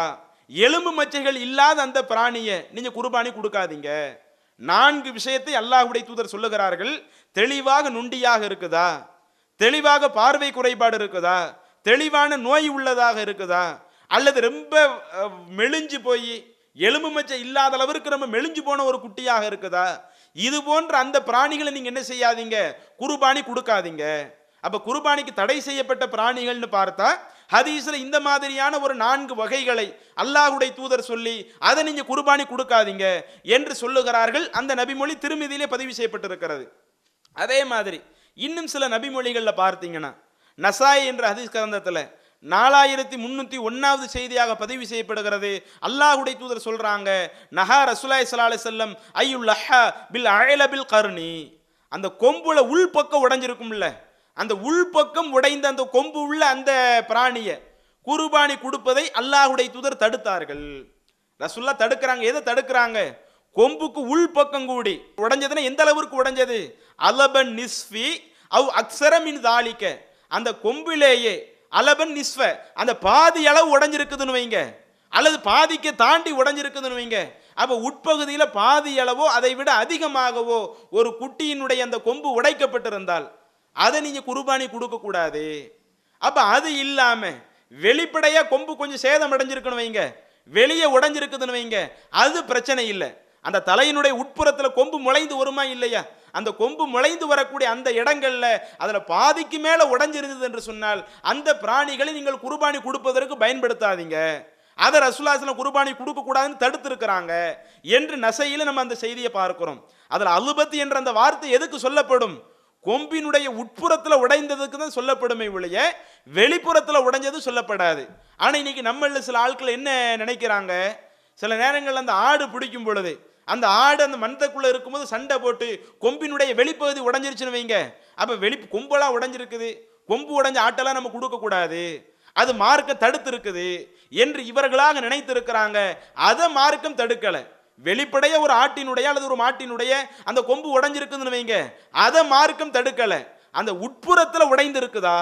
எலும்பு மச்சைகள் இல்லாத அந்த பிராணியை நீங்க குர்பானி கொடுக்காதீங்க. 4 விஷயத்தை அல்லாஹ்வுடைய தூதர் சொல்லுகிறார்கள். தெளிவாக நுண்டியாக இருக்குதா, தெளிவாக பார்வை குறைபாடு இருக்குதா, தெளிவான நோய் உள்ளதாக இருக்குதா, அல்லது ரொம்ப மெலிஞ்சு போய் எலும்பு மச்சை இல்லாத அளவிற்கு நம்ம மெலிஞ்சு போன ஒரு குட்டியாக இருக்குதா, இது போன்ற அந்த பிராணிகளை நீங்க என்ன செய்யாதீங்க, குர்பானி கொடுக்காதீங்க. அப்ப குர்பானிக்கு தடை செய்யப்பட்ட பிராணிகள்னு பார்த்தா ஹதீஸ்ல இந்த மாதிரியான ஒரு 4 வகைகளை அல்லாஹ்வுடைய தூதர் சொல்லி அதை நீங்க குர்பானி கொடுக்காதீங்க என்று சொல்லுகிறார்கள். அந்த நபிமொழி திருமிதியிலே பதிவு செய்யப்பட்டிருக்கிறது. அதே மாதிரி இன்னும் சில நபிமொழிகள்ல பார்த்தீங்கன்னா நசாயி என்ற ஹதீஸ் கிரந்தத்தில் 4301வது செய்தியாக பதிவு செய்யப்படுகிறது. அல்லாஹ்வுடைய தூதர் சொல்றாங்க, நஹா ரசூலுல்லாஹி ஸல்லல்லாஹு அலைஹி வஸல்லம் ஐயுல் லஹா பில் அயலபில் கர்னி. அந்த கொம்புல உள்பக்கம் உடைஞ்சிருக்கும்ல, அந்த உள்பக்கம் உடைந்த அந்த கொம்பு உள்ள அந்த பிராணியை குர்பானி கொடுப்பதை அல்லாஹ்வுடைய தூதர் தடுத்தார்கள். ரசூலுல்லாஹ் தடுக்கிறாங்க. எதை தடுக்கிறாங்க? கொம்புக்கு உள்பக்கம் கூடி உடைஞ்சதுன்னா எந்த அளவுக்கு உடைஞ்சது? அலபன் நிஸ்ஃபி அவ் அக்ஸரமின் தாலிக்க. அந்த கொம்பிலேயே அலபன் நிஸ்ஃப, அந்த பாதி அளவு உடைஞ்சிருக்குதுன்னு வைங்க, அல்லது பாதிக்கு தாண்டி உடைஞ்சிருக்குதுன்னு வைங்க. அப்போ உட்பகுதியில் பாதி அளவோ அதை விட அதிகமாகவோ ஒரு குட்டியினுடைய அந்த கொம்பு உடைக்கப்பட்டிருந்தால் அதை நீங்க குர்பானி கொடுக்க கூடாது. அப்ப அது இல்லாம வெளிப்படையா கொம்பு கொஞ்சம் சேதம் அடைஞ்சிருக்குன்னு வைங்க, வெளியே உடைஞ்சிருக்குதுன்னு வைங்க, அது பிரச்சனை இல்லை. அந்த தலையினுடைய உட்புறத்துல கொம்பு முளைந்து வருமா இல்லையா, அந்த கொம்பு முளைந்து வரக்கூடிய அந்த இடங்கள்ல அதுல பாதிக்கு மேல உடைஞ்சிருந்தது என்று சொன்னால் அந்த பிராணிகளை நீங்கள் குர்பானி கொடுப்பதற்கு பயன்படுத்தாதீங்க. அதை ரசூலுல்லாஹி ஸல்லல்லாஹு அலைஹி வஸல்லம் குர்பானி கொடுக்க கூடாதுன்னு தடுத்து இருக்கிறாங்க என்று நசையில நம்ம அந்த செய்தியை பார்க்கிறோம். அதுல அலுபத் என்ற அந்த வார்த்தை எதுக்கு சொல்லப்படும்? கொம்பினுடைய உட்புறத்துல உடைந்ததுக்கு தான் சொல்லப்படுமே ஒழிய வெளிப்புறத்துல உடைஞ்சது சொல்லப்படாது. ஆனா இன்னைக்கு நம்மள சில ஆட்கள் என்ன நினைக்கிறாங்க, சில நேரங்கள் அந்த ஆடு பிடிக்கும் பொழுது அந்த ஆடு அந்த மந்தக்குள்ள இருக்கும்போது சண்டை போட்டு கொம்பினுடைய வெளிப்பகுதி உடைஞ்சிருச்சுன்னு வைங்க, அப்ப கொம்பெல்லாம் உடைஞ்சிருக்குது, கொம்பு உடைஞ்ச ஆட்டெல்லாம் நம்ம கொடுக்க கூடாது, அது மார்க்கம் தடுத்து இருக்குது என்று இவர்களாக நினைத்து இருக்கிறாங்க. அதை மார்க்கம் தடுக்கல. வெளிப்படைய ஒரு ஆட்டினுடைய அல்லது ஒரு மாட்டினுடைய அந்த கொம்பு உடைஞ்சிருக்குதுன்னு வைங்க, அதை மார்க்கம் தடுக்கல. அந்த உட்புறத்துல உடைந்து இருக்குதா,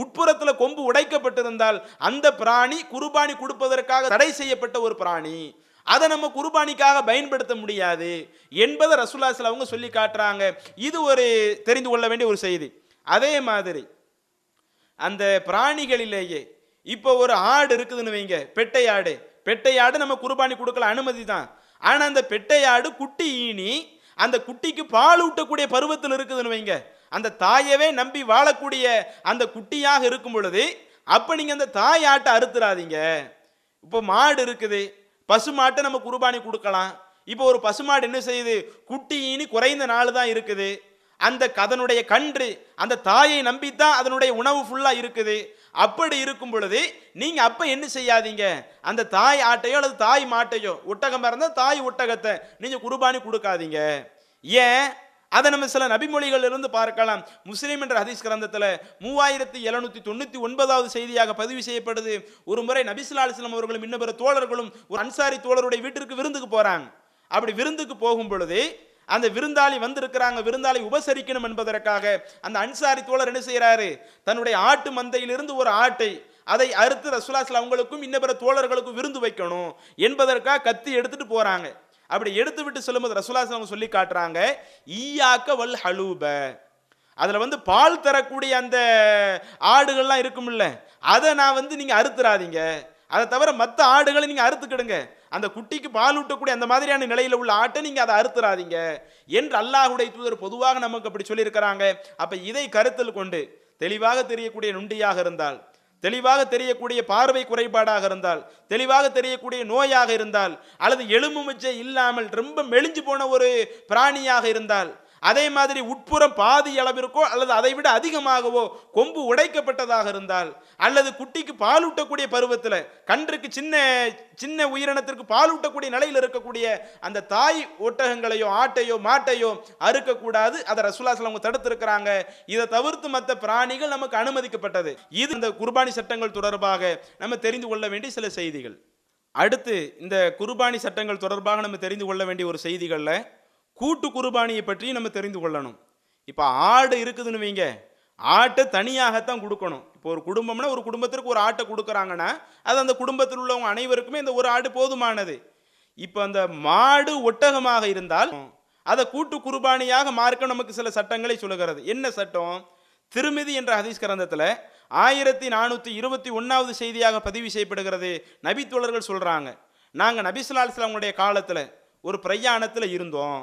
உட்புறத்துல கொம்பு உடைக்கப்பட்டிருந்தால் அந்த பிராணி குர்பானி கொடுப்பதற்காக தடை செய்யப்பட்ட ஒரு பிராணி, அதை நம்ம குர்பானிக்காக பயன்படுத்த முடியாது என்பதை ரசூலுல்லாஹி ஸல்லல்லாஹு அலைஹி வஸல்லம் அவங்க சொல்லி காட்டுறாங்க. இது ஒரு தெரிந்து கொள்ள வேண்டிய ஒரு செய்தி. அதே மாதிரி அந்த பிராணிகளிலேயே இப்போ ஒரு ஆடு இருக்குதுன்னு வைங்க, பெட்டை ஆடு, பெட்டை ஆடு நம்ம குர்பானி கொடுக்கல, அனுமதி தான். ஆனா அந்த பெட்டை ஆடு குட்டி ஈனி அந்த குட்டிக்கு பால் ஊட்டக்கூடிய பருவத்தில் இருக்குதுன்னு வைங்க, அந்த தாயவே நம்பி வாழக்கூடிய அந்த குட்டியாக இருக்கும் பொழுது அப்ப நீங்க அந்த தாய் ஆட்டை அறுத்துறாதீங்க. இப்போ மாடு இருக்குது, பசு மாட்டை நம்ம குர்பானி கொடுக்கலாம். இப்போ ஒரு பசுமாடு என்ன செய்யுது, குட்டி ஈனி குறைந்த நாள் தான் இருக்குது, அந்த அதனுடைய கன்று அந்த தாயை நம்பித்தான் அதனுடைய உணவு ஃபுல்லா இருக்குது. அப்படி இருக்கும் பொழுது நீங்க அப்ப என்ன செய்யாதீங்க, அந்த தாய் ஆட்டையோ அல்லது தாய் மாட்டையோ, ஒட்டகம் இருந்தா தாய் ஒட்டகத்தை நீங்க குர்பானி கொடுக்காதீங்க. ஏன்? அதை நம்ம சில நபிமொழிகள் இருந்து பார்க்கலாம். முஸ்லிம் என்ற ஹதீஸ் கிரந்தத்தில் 3799வது செய்தியாக பதிவு செய்யப்படுது. ஒரு முறை நபி ஸல்லல்லாஹு அலைஹி வஸல்லம் அவர்களும் இன்னொரு தோழர்களும் ஒரு அன்சாரி தோழருடைய வீட்டிற்கு விருந்துக்கு போறாங்க. அப்படி விருந்துக்கு போகும் பொழுது அந்த விருந்தாளி வந்திருக்கிறாங்க, விருந்தாளி உபசரிக்கணும் என்பதற்காக அந்த அன்சாரி தோழர் என்ன செய்யறாரு, தன்னுடைய ஆட்டு மந்தையிலிருந்து ஒரு ஆட்டை அதை அறுத்து ரசூலுல்லாஹி ஸல்லல்லாஹு அலைஹி வஸல்லம் அவங்களுக்கும் இன்னொரு தோழர்களுக்கும் விருந்து வைக்கணும் என்பதற்காக கத்தி எடுத்துட்டு போறாங்க. அப்படி எடுத்து விட்டு சொல்லும்போது ரசூலுல்லாஹி ஸல்லல்லாஹு அலைஹி வஸல்லம் சொல்லி காட்டுறாங்க, ஈயாக்க வல் ஹலூப. அதுல பால் தரக்கூடிய அந்த ஆடுகள்லாம் இருக்கும்ல, அதை நான் நீங்க அறுத்துறாதீங்க, அதை தவிர மற்ற ஆடுகளை நீங்க அறுத்துக்கிடுங்க, அந்த குட்டிக்கு பால் ஊட்டக்கூடிய அந்த மாதிரியான நிலையில உள்ள ஆட்டை நீங்க அதை அறுத்துறாதீங்க என்று அல்லாஹ்வுடைய தூதர் பொதுவாக நமக்கு அப்படி சொல்லி இருக்கிறாங்க. அப்ப இதை கருத்தில் கொண்டு தெளிவாக தெரியக்கூடிய நுண்டியாக இருந்தால், தெளிவாக தெரியக்கூடிய பார்வை குறைபாடாக இருந்தால், தெளிவாக தெரியக்கூடிய நோயாக இருந்தால், அல்லது எலும்பு மச்சை இல்லாமல் ரொம்ப மெலிஞ்சு போன ஒரு பிராணியாக இருந்தால் அதே மாதிரி உட்புறம் பாதி அளவிற்கோ அல்லது அதை விட அதிகமாகவோ கொம்பு உடைக்கப்பட்டதாக இருந்தால், அல்லது குட்டிக்கு பாலூட்டக்கூடிய பருவத்தில் கன்றுக்கு சின்ன சின்ன உயிரினத்திற்கு பாலூட்டக்கூடிய நிலையில் இருக்கக்கூடிய அந்த தாய் ஒட்டகங்களையோ ஆட்டையோ மாட்டையோ அறுக்கக்கூடாது. அதை ரசூலுல்லாஹி ஸல்லல்லாஹு அலைஹி வஸல்லம் தடுத்திருக்கிறாங்க. இதை தவிர்த்து மற்ற பிராணிகள் நமக்கு அனுமதிக்கப்பட்டது. இது இந்த குர்பானி சட்டங்கள் தொடர்பாக நம்ம தெரிந்து கொள்ள வேண்டிய சில செய்திகள். அடுத்து இந்த குர்பானி சட்டங்கள் தொடர்பாக நம்ம தெரிந்து கொள்ள வேண்டிய ஒரு செய்திகளில் கூட்டு குர்பானியை பற்றி நம்ம தெரிந்து கொள்ளணும். இப்போ ஆடு இருக்குதுன்னு வைங்க, ஆட்டை தனியாகத்தான் கொடுக்கணும். இப்போ ஒரு குடும்பம்னா ஒரு குடும்பத்திற்கு ஒரு ஆட்டை கொடுக்குறாங்கன்னா அது அந்த குடும்பத்தில் உள்ளவங்க அனைவருக்குமே இந்த ஒரு ஆடு போதுமானது. இப்போ அந்த மாடு ஒட்டகமாக இருந்தால் அதை கூட்டு குர்பானியாக மார்க்க நமக்கு சில சட்டங்களை சொல்லுகிறது. என்ன சட்டம்? திருமிதி என்ற ஹதீஸ் கிரந்தத்தில் 1421வது செய்தியாக பதிவு செய்யப்படுகிறது. நபி தோழர்கள் சொல்றாங்க, நாங்க நபி ஸல்லல்லாஹு அலைஹி வஸல்லம் காலத்துல ஒரு பிரயாணத்துல இருந்தோம்.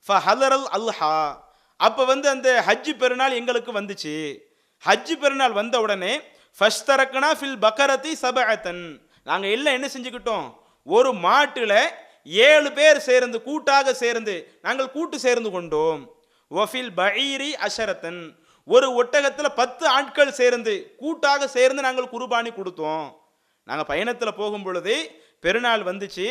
ஃபஹதரல் அல்ஹா, அப்ப அந்த ஹஜ் பெருநாள் எங்களுக்கு வந்துச்சு. ஹஜ் பெருநாள் வந்த உடனே ஃபஸ்தரக்னா ஃபில் பக்கரத்தி சபஅத்தன், நாங்க எல்லாம் என்ன செஞ்சுக்கிட்டோம், ஒரு மாட்டுல 7 பேர் சேர்ந்து கூட்டாக சேர்ந்து நாங்கள் கூட்டு சேர்ந்து கொண்டோம். வஃபில் பஈரி அஷரத்தன், ஒரு ஒட்டகத்தில் 10 ஆட்கள் சேர்ந்து கூட்டாக சேர்ந்து நாங்கள் குர்பானி கொடுத்தோம். நாங்கள் பயணத்தில் போகும் பொழுது பெருநாள் வந்துச்சு,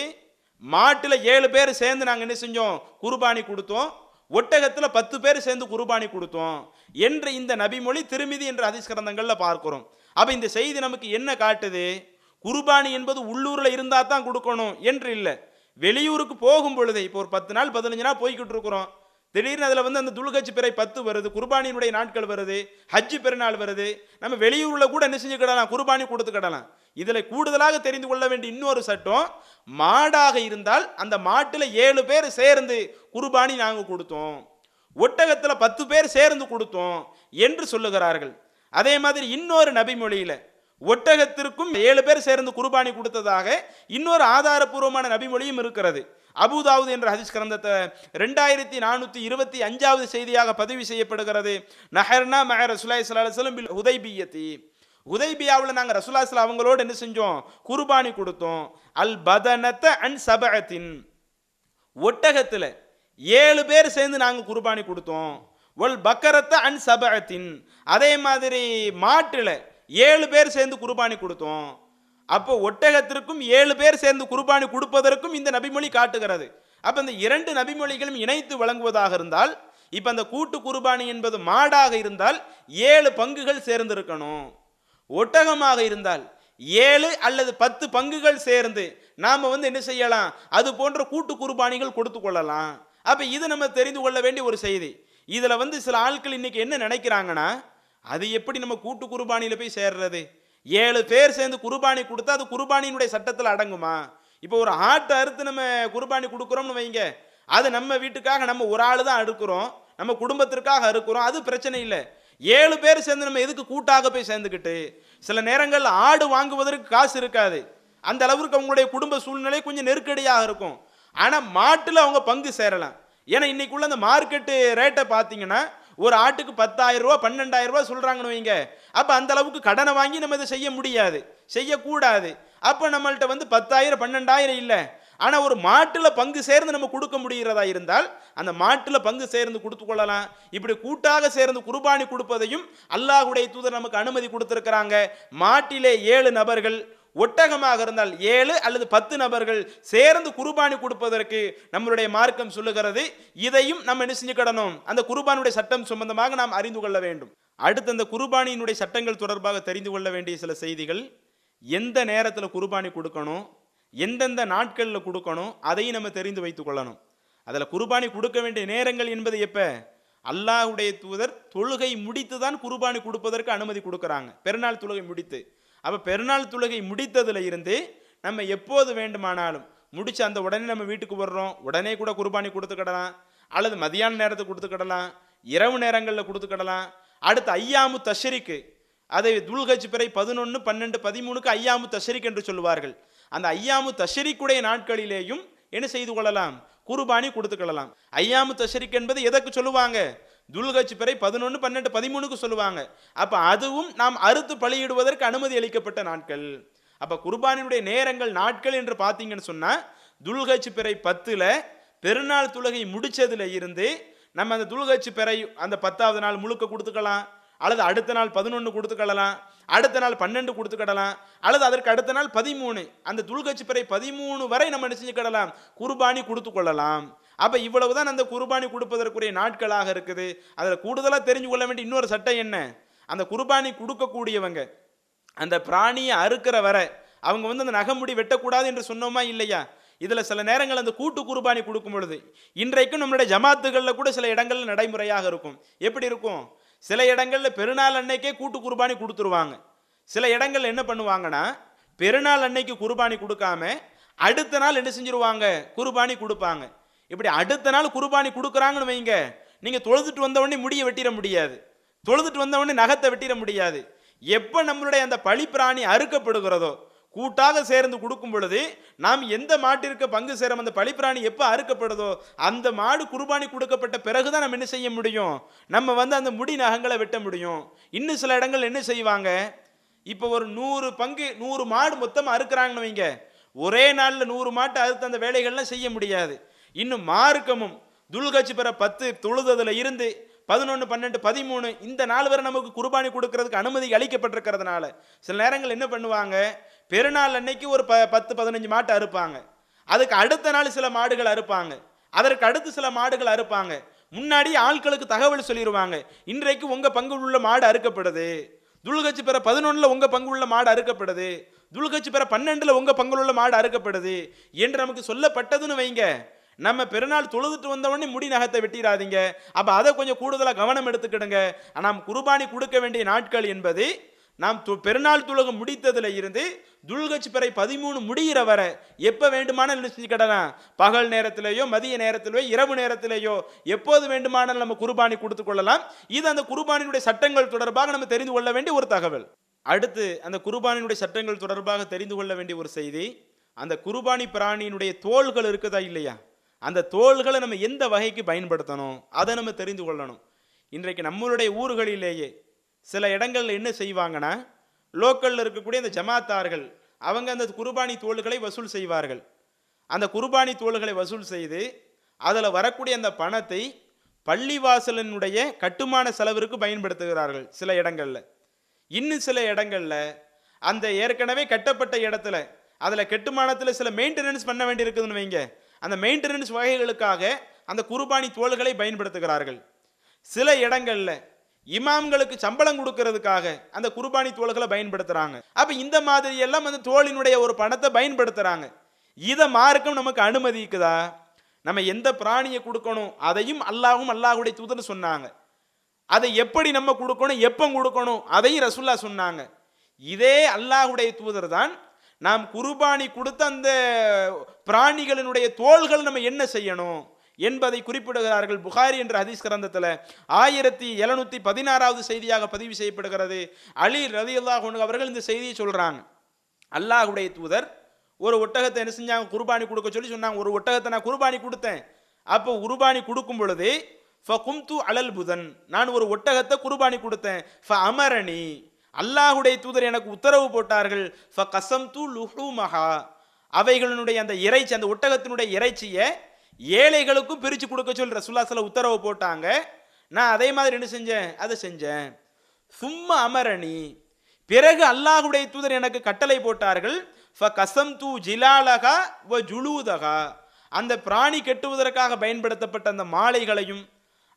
மாட்டில் 7 பேர் சேர்ந்து நாங்கள் என்ன செஞ்சோம், குர்பானி கொடுத்தோம். ஒட்டகத்தில் 10 பேர் சேர்ந்து குர்பானி கொடுத்தோம் என்று இந்த நபிமொழி திருமிதி என்ற ஹதீஸ் கிரந்தங்களில் பார்க்கிறோம். அப்போ இந்த செய்தி நமக்கு என்ன காட்டுது? குர்பானி என்பது உள்ளூரில் இருந்தால் தான் கொடுக்கணும் என்று இல்லை. வெளியூருக்கு போகும் பொழுது இப்போ ஒரு 10 நாள் 15 நாள் போய்கிட்டு இருக்கிறோம், திடீர்னு அதில் அந்த துல்ஹஜ் பிறை 10 வருது, குர்பானியினுடைய நாட்கள் வருது, ஹஜ் பெருநாள் வருது, நம்ம வெளியூரில் கூட என்ன செஞ்சுக்கிடலாம், குர்பானி கொடுத்துக்கிடலாம். இதில் கூடுதலாக தெரிந்து கொள்ள வேண்டிய இன்னொரு சட்டம், மாடாக இருந்தால் அந்த மாட்டில் 7 பேர் சேர்ந்து குர்பானி நாங்கள் கொடுத்தோம், ஒட்டகத்தில் 10 பேர் சேர்ந்து கொடுத்தோம் என்று சொல்லுகிறார்கள். அதே மாதிரி இன்னொரு நபிமொழியில் ஒட்டகத்திற்கும் 7 பேர் சேர்ந்து குர்பானி கொடுத்ததாக இன்னொரு ஆதாரபூர்வமான நபிமொழியும் இருக்கிறது. அபூதாவூத் என்ற ஹதீஸ் கிரந்தத்தை 2425வது செய்தியாக பதிவு செய்யப்படுகிறது. நஹர்னா மஅ ரசூலுல்லாஹி ஸல்லல்லாஹு அலைஹி வஸல்லம் பில் ஹுதைபிய்யத்தி, ஹுதைபியாவில் நாங்கள் ரசூலுல்லாஹி ஸல்லல்லாஹு அவங்களோடு என்ன செஞ்சோம், குர்பானி கொடுத்தோம். அல் பதனத அன் சபஅத்தின், ஒட்டகத்தில் 7 பேர் சேர்ந்து நாங்கள் குர்பானி கொடுத்தோம். வல் பக்கரத்த அன் சபஅத்தின், அதே மாதிரி மாட்டில் 7 பேர் சேர்ந்து குர்பானி கொடுத்தோம். அப்போ ஒட்டகத்திற்கும் 7 பேர் சேர்ந்து குர்பானி கொடுப்பதற்கும் இந்த நபிமொழி காட்டுகிறது. அப்போ இந்த 2 நபிமொழிகளும் இணைத்து வழங்குவதாக இருந்தால், இப்போ அந்த கூட்டு குர்பானி என்பது மாடாக இருந்தால் 7 பங்குகள் சேர்ந்திருக்கணும், ஒட்டகமாக இருந்தால் 7 அல்லது 10 பங்குகள் சேர்ந்து நாம் என்ன செய்யலாம், அது போன்ற கூட்டு குர்பானிகள் கொடுத்து கொள்ளலாம். அப்போ இது நம்ம தெரிந்து கொள்ள வேண்டிய ஒரு செய்தி. இதில் சில ஆட்கள் இன்னைக்கு என்ன நினைக்கிறாங்கன்னா, அது எப்படி நம்ம கூட்டு குர்பானியில் போய் சேர்றது, 7 பேர் சேர்ந்து குர்பானி கொடுத்தா அது குர்பானியினுடைய சட்டத்தில் அடங்குமா? இப்போ ஒரு ஆட்டை அறுத்து நம்ம குர்பானி கொடுக்குறோம்னு வைங்க, அது நம்ம வீட்டுக்காக நம்ம ஒரு ஆள் தான் அறுக்கிறோம், நம்ம குடும்பத்திற்காக அறுக்கிறோம், அது பிரச்சனை இல்லை. 7 பேர் சேர்ந்து நம்ம எதுக்கு கூட்டாக போய் சேர்ந்துக்கிட்டு? சில நேரங்கள் ஆடு வாங்குவதற்கு காசு இருக்காது, அந்த அளவுக்கு அவங்களுடைய குடும்ப சூழ்நிலை கொஞ்சம் நெருக்கடியாக இருக்கும். ஆனால் மாட்டில் அவங்க பங்கு சேரலாம். ஏன்னா இன்னைக்குள்ள அந்த மார்க்கெட்டு ரேட்டை பார்த்தீங்கன்னா ஒரு ஆட்டுக்கு 10,000 ரூபா 12,000 ரூபா சொல்றாங்கன்னு வைங்க. அப்போ அந்த அளவுக்கு கடனை வாங்கி நம்ம இதை செய்ய முடியாது, செய்யக்கூடாது. அப்போ நம்மள்ட்ட 10,000 12,000 இல்லை, ஆனால் ஒரு மாட்டில் பங்கு சேர்ந்து நம்ம கொடுக்க முடிகிறதா இருந்தால் அந்த மாட்டில் பங்கு சேர்ந்து கொடுத்து கொள்ளலாம். இப்படி கூட்டாக சேர்ந்து குர்பானி கொடுப்பதையும் அல்லாஹ்வுடைய தூதர் நமக்கு அனுமதி கொடுத்திருக்கிறாங்க. மாட்டிலே 7 நபர்கள், ஒட்டகமாக இருந்தால் 7 அல்லது 10 நபர்கள் சேர்ந்து குர்பானி கொடுப்பதற்கு நம்மளுடைய மார்க்கம் சொல்லுகிறது. இதையும் நம்ம என்ன செஞ்சுக்கிடணும், அந்த குர்பானுடைய சட்டம் சம்பந்தமாக நாம் அறிந்து கொள்ள வேண்டும். அடுத்து அந்த குர்பானியினுடைய சட்டங்கள் தொடர்பாக தெரிந்து கொள்ள வேண்டிய சில செய்திகள், எந்த நேரத்தில் குர்பானி கொடுக்கணும், எந்தெந்த நாட்களில் கொடுக்கணும், அதையும் நம்ம தெரிந்து வைத்துக் கொள்ளணும். அதில் குர்பானி கொடுக்க வேண்டிய நேரங்கள் என்பது எப்போ, அல்லாஹ்வுடைய தூதர் தொழுகை முடித்து தான் குர்பானி கொடுப்பதற்கு அனுமதி கொடுக்குறாங்க, பெருநாள் தொழுகை முடித்து. அப்போ பெருநாள் தொழுகை முடித்ததில் இருந்து நம்ம எப்போது வேண்டுமானாலும் முடிச்சு அந்த உடனே நம்ம வீட்டுக்கு வர்றோம், உடனே கூட குர்பானி கொடுத்துக்கிடலாம், அல்லது மதியான நேரத்தை கொடுத்துக்கிடலாம், இரவு நேரங்களில் கொடுத்துக்கிடலாம். அடுத்து ஐயாமு தஷ்ரீக்கு, அதை துல்ஹஜ் பிறை 11, 12, 13க்கு ஐயாமு தஷ்ரீக் என்று சொல்லுவார்கள். அந்த ஐயாமு தஷ்ரீக்குடைய நாட்களிலேயும் என்ன செய்து கொள்ளலாம், குர்பானி கொடுத்துக்கொள்ளலாம். ஐயாமு தஷ்ரீக் என்பது எதற்கு சொல்லுவாங்க, துல்ஹஜ் பிறை 11, 12, 13க்கு சொல்லுவாங்க. அப்போ அதுவும் நாம் அறுத்து பலியிடுவதற்கு அனுமதி அளிக்கப்பட்ட நாட்கள். அப்போ குர்பானியுடைய நேரங்கள் நாட்கள் என்று பார்த்தீங்கன்னு சொன்னால், துல்ஹஜ் பிறை 10ல் பெருநாள் தொழுகை முடிச்சதுல இருந்து நம்ம அந்த துல்கச்சு பிறை அந்த 10வது நாள் முழுக்க கொடுத்துக்கலாம், அல்லது அடுத்த நாள் 11 கொடுத்துக்கலாம், அடுத்த நாள் 12 கொடுத்துக்கிடலாம், அல்லது அதற்கு அடுத்த நாள் 13, அந்த துல்கச்சு பிறை 13 வரை நம்ம என்ன செஞ்சுக்கிடலாம், குர்பானி கொடுத்து கொள்ளலாம். அப்ப இவ்வளவுதான் அந்த குர்பானி கொடுப்பதற்குரிய நாட்களாக இருக்குது. அதுல கூடுதலா தெரிஞ்சு கொள்ள வேண்டிய இன்னொரு சட்டம் என்ன, அந்த குர்பானி கொடுக்கக்கூடியவங்க அந்த பிராணியை அறுக்கிற வரை அவங்க அந்த நகமுடி வெட்டக்கூடாது என்று சொன்னோமா இல்லையா? இதுல சில நேரங்கள் அந்த கூட்டு குர்பானி கொடுக்கும் பொழுது இன்றைக்கும் நம்மளுடைய ஜமாத்துகள்ல கூட சில இடங்கள்ல நடைமுறையாக இருக்கும். எப்படி இருக்கும்? சில இடங்கள்ல பெருநாள் அன்னைக்கே கூட்டு குர்பானி கொடுத்துருவாங்க. சில இடங்கள்ல என்ன பண்ணுவாங்கன்னா, பெருநாள் அன்னைக்கு குர்பானி கொடுக்காம அடுத்த நாள் என்ன செஞ்சிருவாங்க, குர்பானி கொடுப்பாங்க. இப்படி அடுத்த நாள் குர்பானி கொடுக்குறாங்கன்னு வைங்க, நீங்க தொழுதுட்டு வந்த உடனே முடிய வெட்டிட முடியாது, தொழுதுட்டு வந்த உடனே நகத்தை வெட்டிட முடியாது. எப்ப நம்மளுடைய அந்த பழி பிராணி அறுக்கப்படுகிறதோ, கூட்டாக சேர்ந்து கொடுக்கும் பொழுது நாம் எந்த மாட்டிற்கு பங்கு சேரும், அந்த பழிப்பிராணி எப்ப அறுக்கப்படுதோ அந்த மாடு குர்பானி கொடுக்கப்பட்ட பிறகுதான் நம்ம என்ன செய்ய முடியும், நம்ம அந்த முடி நகங்களை வெட்ட முடியும். இன்னும் சில இடங்கள் என்ன செய்வாங்க, இப்போ ஒரு 100 பங்கு 100 மாடு மொத்தம் அறுக்கிறாங்கன்னு வைங்க, ஒரே நாளில் 100 மாட்டை அறுத்து அந்த வேலைகள்லாம் செய்ய முடியாது. இன்னும் மார்க்கமும் துல்கச்சு பிற 10 தொழுதுல இருந்து 11, 12, 13 இந்த நாள் வரை நமக்கு குர்பானி கொடுக்கறதுக்கு அனுமதி அளிக்கப்பட்டிருக்கிறதுனால சில நேரங்கள் என்ன பண்ணுவாங்க, பெருநாள் அன்னைக்கு ஒரு 10, 15 மாட்டை அறுப்பாங்க, அதுக்கு அடுத்த நாள் சில மாடுகள் அறுப்பாங்க, அதற்கு அடுத்து சில மாடுகள் அறுப்பாங்க. முன்னாடி ஆட்களுக்கு தகவல் சொல்லிடுவாங்க, இன்றைக்கு உங்க பங்கு உள்ள மாடு அறுக்கப்படுது, துல்கச்சு பிற 11 உங்க பங்கு உள்ள மாடு அறுக்கப்படுது, துல்கச்சு பிற 12 உங்க பங்கு உள்ள மாடு அறுக்கப்படுது என்று நமக்கு சொல்லப்பட்டதுன்னு வைங்க, நம்ம பெருநாள் தொழுதுட்டு வந்தவொடனே முடி நகத்தை வெட்டிடாதீங்க. அப்ப அதை கொஞ்சம் கூடுதலாக கவனம் எடுத்துக்கிடுங்க. நாம் குர்பானி கொடுக்க வேண்டிய நாட்கள் என்பது நாம் பெருநாள் தொழுகை முடித்ததுல இருந்து துல்கச்சு பிறை 13 முடிகிற வரை எப்ப வேண்டுமானாலும் நினைச்சுக்கிடலாம், பகல் நேரத்திலேயோ மதிய நேரத்திலேயோ இரவு நேரத்திலேயோ எப்போது வேண்டுமானாலும் நம்ம குர்பானி கொடுத்து கொள்ளலாம். இது அந்த குர்பானியுடைய சட்டங்கள் தொடர்பாக நம்ம தெரிந்து கொள்ள வேண்டிய ஒரு தகவல். அடுத்து அந்த குர்பானியுடைய சட்டங்கள் தொடர்பாக தெரிந்து கொள்ள வேண்டிய ஒரு செய்தி, அந்த குர்பானி பிராணியினுடைய தோள்கள் இருக்குதா இல்லையா, அந்த தோள்களை நம்ம எந்த வகைக்கு பயன்படுத்தணும் அதை நம்ம தெரிந்து கொள்ளணும். இன்றைக்கு நம்மளுடைய ஊர்களிலேயே சில இடங்கள்ல என்ன செய்வாங்கன்னா, லோக்கல்ல இருக்கக்கூடிய அந்த ஜமாத்தார்கள் அவங்க அந்த குர்பானி தோள்களை வசூல் செய்வார்கள். அந்த குர்பானி தோள்களை வசூல் செய்து அதில் வரக்கூடிய அந்த பணத்தை பள்ளிவாசலினுடைய கட்டுமான செலவிற்கு பயன்படுத்துகிறார்கள் சில இடங்கள்ல. இன்னும் சில இடங்கள்ல அந்த ஏற்கனவே கட்டப்பட்ட இடத்துல அதில் கட்டுமானத்தில் சில மெயின்டெனன்ஸ் பண்ண வேண்டி இருக்குதுன்னு வைங்க, அந்த மெயின்டெனன்ஸ் வகைகளுக்காக அந்த குர்பானி தோள்களை பயன்படுத்துகிறார்கள். சில இடங்கள்ல இமாம்களுக்கு சம்பளம் கொடுக்கிறதுக்காக அந்த குர்பானி தோள்களை பயன்படுத்துறாங்க. அப்ப இந்த மாதிரி எல்லாம் அந்த தோளினுடைய ஒரு பணத்தை பயன்படுத்துறாங்க. இதை மார்க்கம் நமக்கு அனுமதிக்குதா? நம்ம எந்த பிராணியை கொடுக்கணும் அதையும் அல்லாஹ்வும் அல்லாஹ்வுடைய தூதர் சொன்னாங்க. அதை எப்படி நம்ம கொடுக்கணும், எப்போ கொடுக்கணும் அதையும் ரசூல்லா சொன்னாங்க. இதே அல்லாஹ்வுடைய தூதர் தான் நாம் குர்பானி கொடுத்த அந்த பிராணிகளினுடைய தோள்கள் நம்ம என்ன செய்யணும் என்பதை குறிப்பிடுகிறார்கள். புகாரி என்ற ஹதீஸ் கிரந்தத்தில் 1716வது செய்தியாக பதிவு செய்யப்படுகிறது. அலி ரலியல்லாஹு அன்ஹு அவர்கள் இந்த செய்தியை சொல்றாங்க. அல்லாஹ்வுடைய தூதர் ஒரு ஒட்டகத்தை என்ன செஞ்சாங்க, குர்பானி கொடுக்க சொல்லி சொன்னாங்க. ஒரு ஒட்டகத்தை நான் குர்பானி கொடுத்தேன். அப்போ குர்பானி கொடுக்கும் பொழுது ஃபகும்து அலல் புதன், நான் ஒரு ஒட்டகத்தை குர்பானி கொடுத்தேன். ஃபஅமரனி, அல்லாஹ்வுடைய தூதர் எனக்கு உத்தரவு போட்டார்கள். ஃபகஸம்து லுஹூமஹா, அவைகளினுடைய அந்த இறைச்சி, அந்த ஒட்டகத்தினுடைய இறைச்சியை ஏழைகளுக்கும் பிரித்து கொடுக்க சொல்லி ரசூலுல்லாஹி ஸல்லல்லாஹு உத்தரவு போட்டாங்க. நான் அதே மாதிரி என்ன செஞ்சேன், அதை செஞ்சேன். சும்மா அமரணி, பிறகு அல்லாஹ்வுடைய தூதர் எனக்கு கட்டளை போட்டார்கள். ஃபகஸம்து ஜிலாலஹா வ ஜுலூதஹா, அந்த பிராணி கெட்டுவதற்காக பயன்படுத்தப்பட்ட அந்த மாலைகளையும்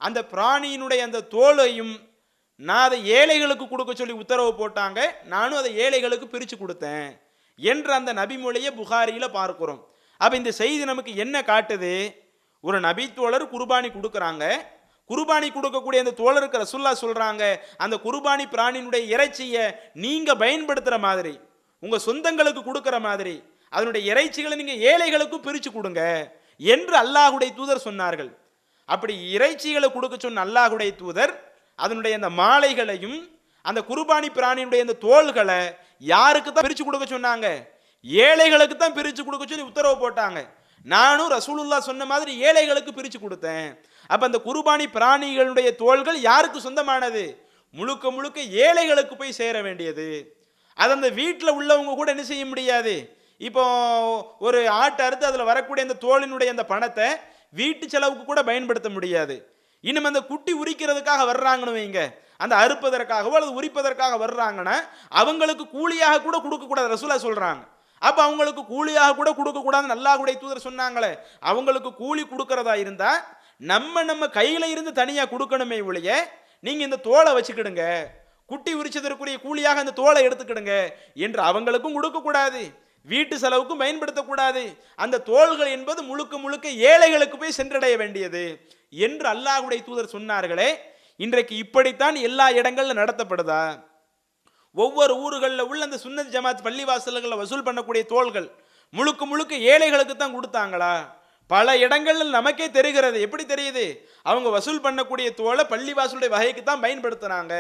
அந்த பிராணியினுடைய அந்த தோலையும் நான் அதை ஏழைகளுக்கு கொடுக்க சொல்லி உத்தரவு போட்டாங்க. நானும் அதை ஏழைகளுக்கு பிரித்து கொடுத்தேன் என்ற அந்த நபிமொழியை புகாரியில் பார்க்கிறோம். அப்போ இந்த செய்தி நமக்கு என்ன காட்டுது, ஒரு நபி தோழர் குர்பானி கொடுக்குறாங்க, குர்பானி கொடுக்கக்கூடிய அந்த தோழருக்கு ரசூலுல்லாஹ் சொல்றாங்க, அந்த குர்பானி பிராணியினுடைய இறைச்சியை நீங்க பயன்படுத்துற மாதிரி, உங்க சொந்தங்களுக்கு கொடுக்கிற மாதிரி அதனுடைய இறைச்சிகளை நீங்க ஏழைகளுக்கும் பிரித்து கொடுங்க என்று அல்லாஹ்வுடைய தூதர் சொன்னார்கள். அப்படி இறைச்சிகளை கொடுக்க சொன்ன அல்லாஹ்வுடைய தூதர் அதனுடைய அந்த மாலைகளையும் அந்த குர்பானி பிராணியினுடைய அந்த தோள்களை யாருக்கு தான் பிரித்து கொடுக்க சொன்னாங்க, ஏழைகளுக்கு தான் பிரித்து கொடுக்க சொல்லி உத்தரவு போட்டாங்க. நானும் ரசூலுல்லாஹ் சொன்ன மாதிரி ஏழைகளுக்கு பிரித்து கொடுத்தேன். அப்ப அந்த குர்பானி பிராணிகளுடைய தோள்கள் யாருக்கு சொந்தமானது, முழுக்க முழுக்க ஏழைகளுக்கு போய் சேர வேண்டியது. அது அந்த வீட்டில் உள்ளவங்க கூட என்ன செய்ய முடியாது. இப்போ ஒரு ஆட்டை அறுத்து அதில் வரக்கூடிய அந்த தோளினுடைய அந்த பணத்தை வீட்டு செலவுக்கு கூட பயன்படுத்த முடியாது. இன்னும் அந்த குட்டி உரிக்கிறதுக்காக வர்றாங்கன்னு வைங்க, அந்த அறுப்பதற்காகவோ அல்லது உரிப்பதற்காக வர்றாங்கன்னா அவங்களுக்கு கூலியாக கூட கொடுக்கக்கூடாது ரசூலா சொல்றாங்க. அப்ப அவங்களுக்கு கூலியாக கூட கொடுக்கக்கூடாதுன்னு அல்லாஹ்வுடைய தூதர் சொன்னாங்களே. அவங்களுக்கு கூலி கொடுக்கறதா இருந்தா நம்ம கையில இருந்து தனியா கொடுக்கணுமே ஒழிய, நீங்க இந்த தோலை வச்சுக்கிடுங்க, குட்டி உரிச்சதற்குரிய கூலியாக அந்த தோலை எடுத்துக்கிடுங்க என்று அவங்களுக்கும் கொடுக்க கூடாது, வீட்டு செலவுக்கும் பயன்படுத்தக்கூடாது. அந்த தோள்கள் என்பது முழுக்க முழுக்க ஏழைகளுக்கு போய் சென்றடைய வேண்டியது என்று அல்லாஹ்வுடைய தூதர் சொன்னார்களே. இன்றைக்கு இப்படித்தான் எல்லா இடங்கள்ல நடத்தப்படுதா? ஒவ்வொரு ஊர்களில் உள்ள அந்த சுன்னத் ஜமாத் பள்ளிவாசல்களில் வசூல் பண்ணக்கூடிய தோள்கள் முழுக்க முழுக்க ஏழைகளுக்கு தான் கொடுத்தாங்களா? பல இடங்களில் நமக்கே தெரிகிறது. எப்படி தெரியுது? அவங்க வசூல் பண்ணக்கூடிய தோலை பள்ளிவாசலுடைய வகைக்கு தான் பயன்படுத்துறாங்க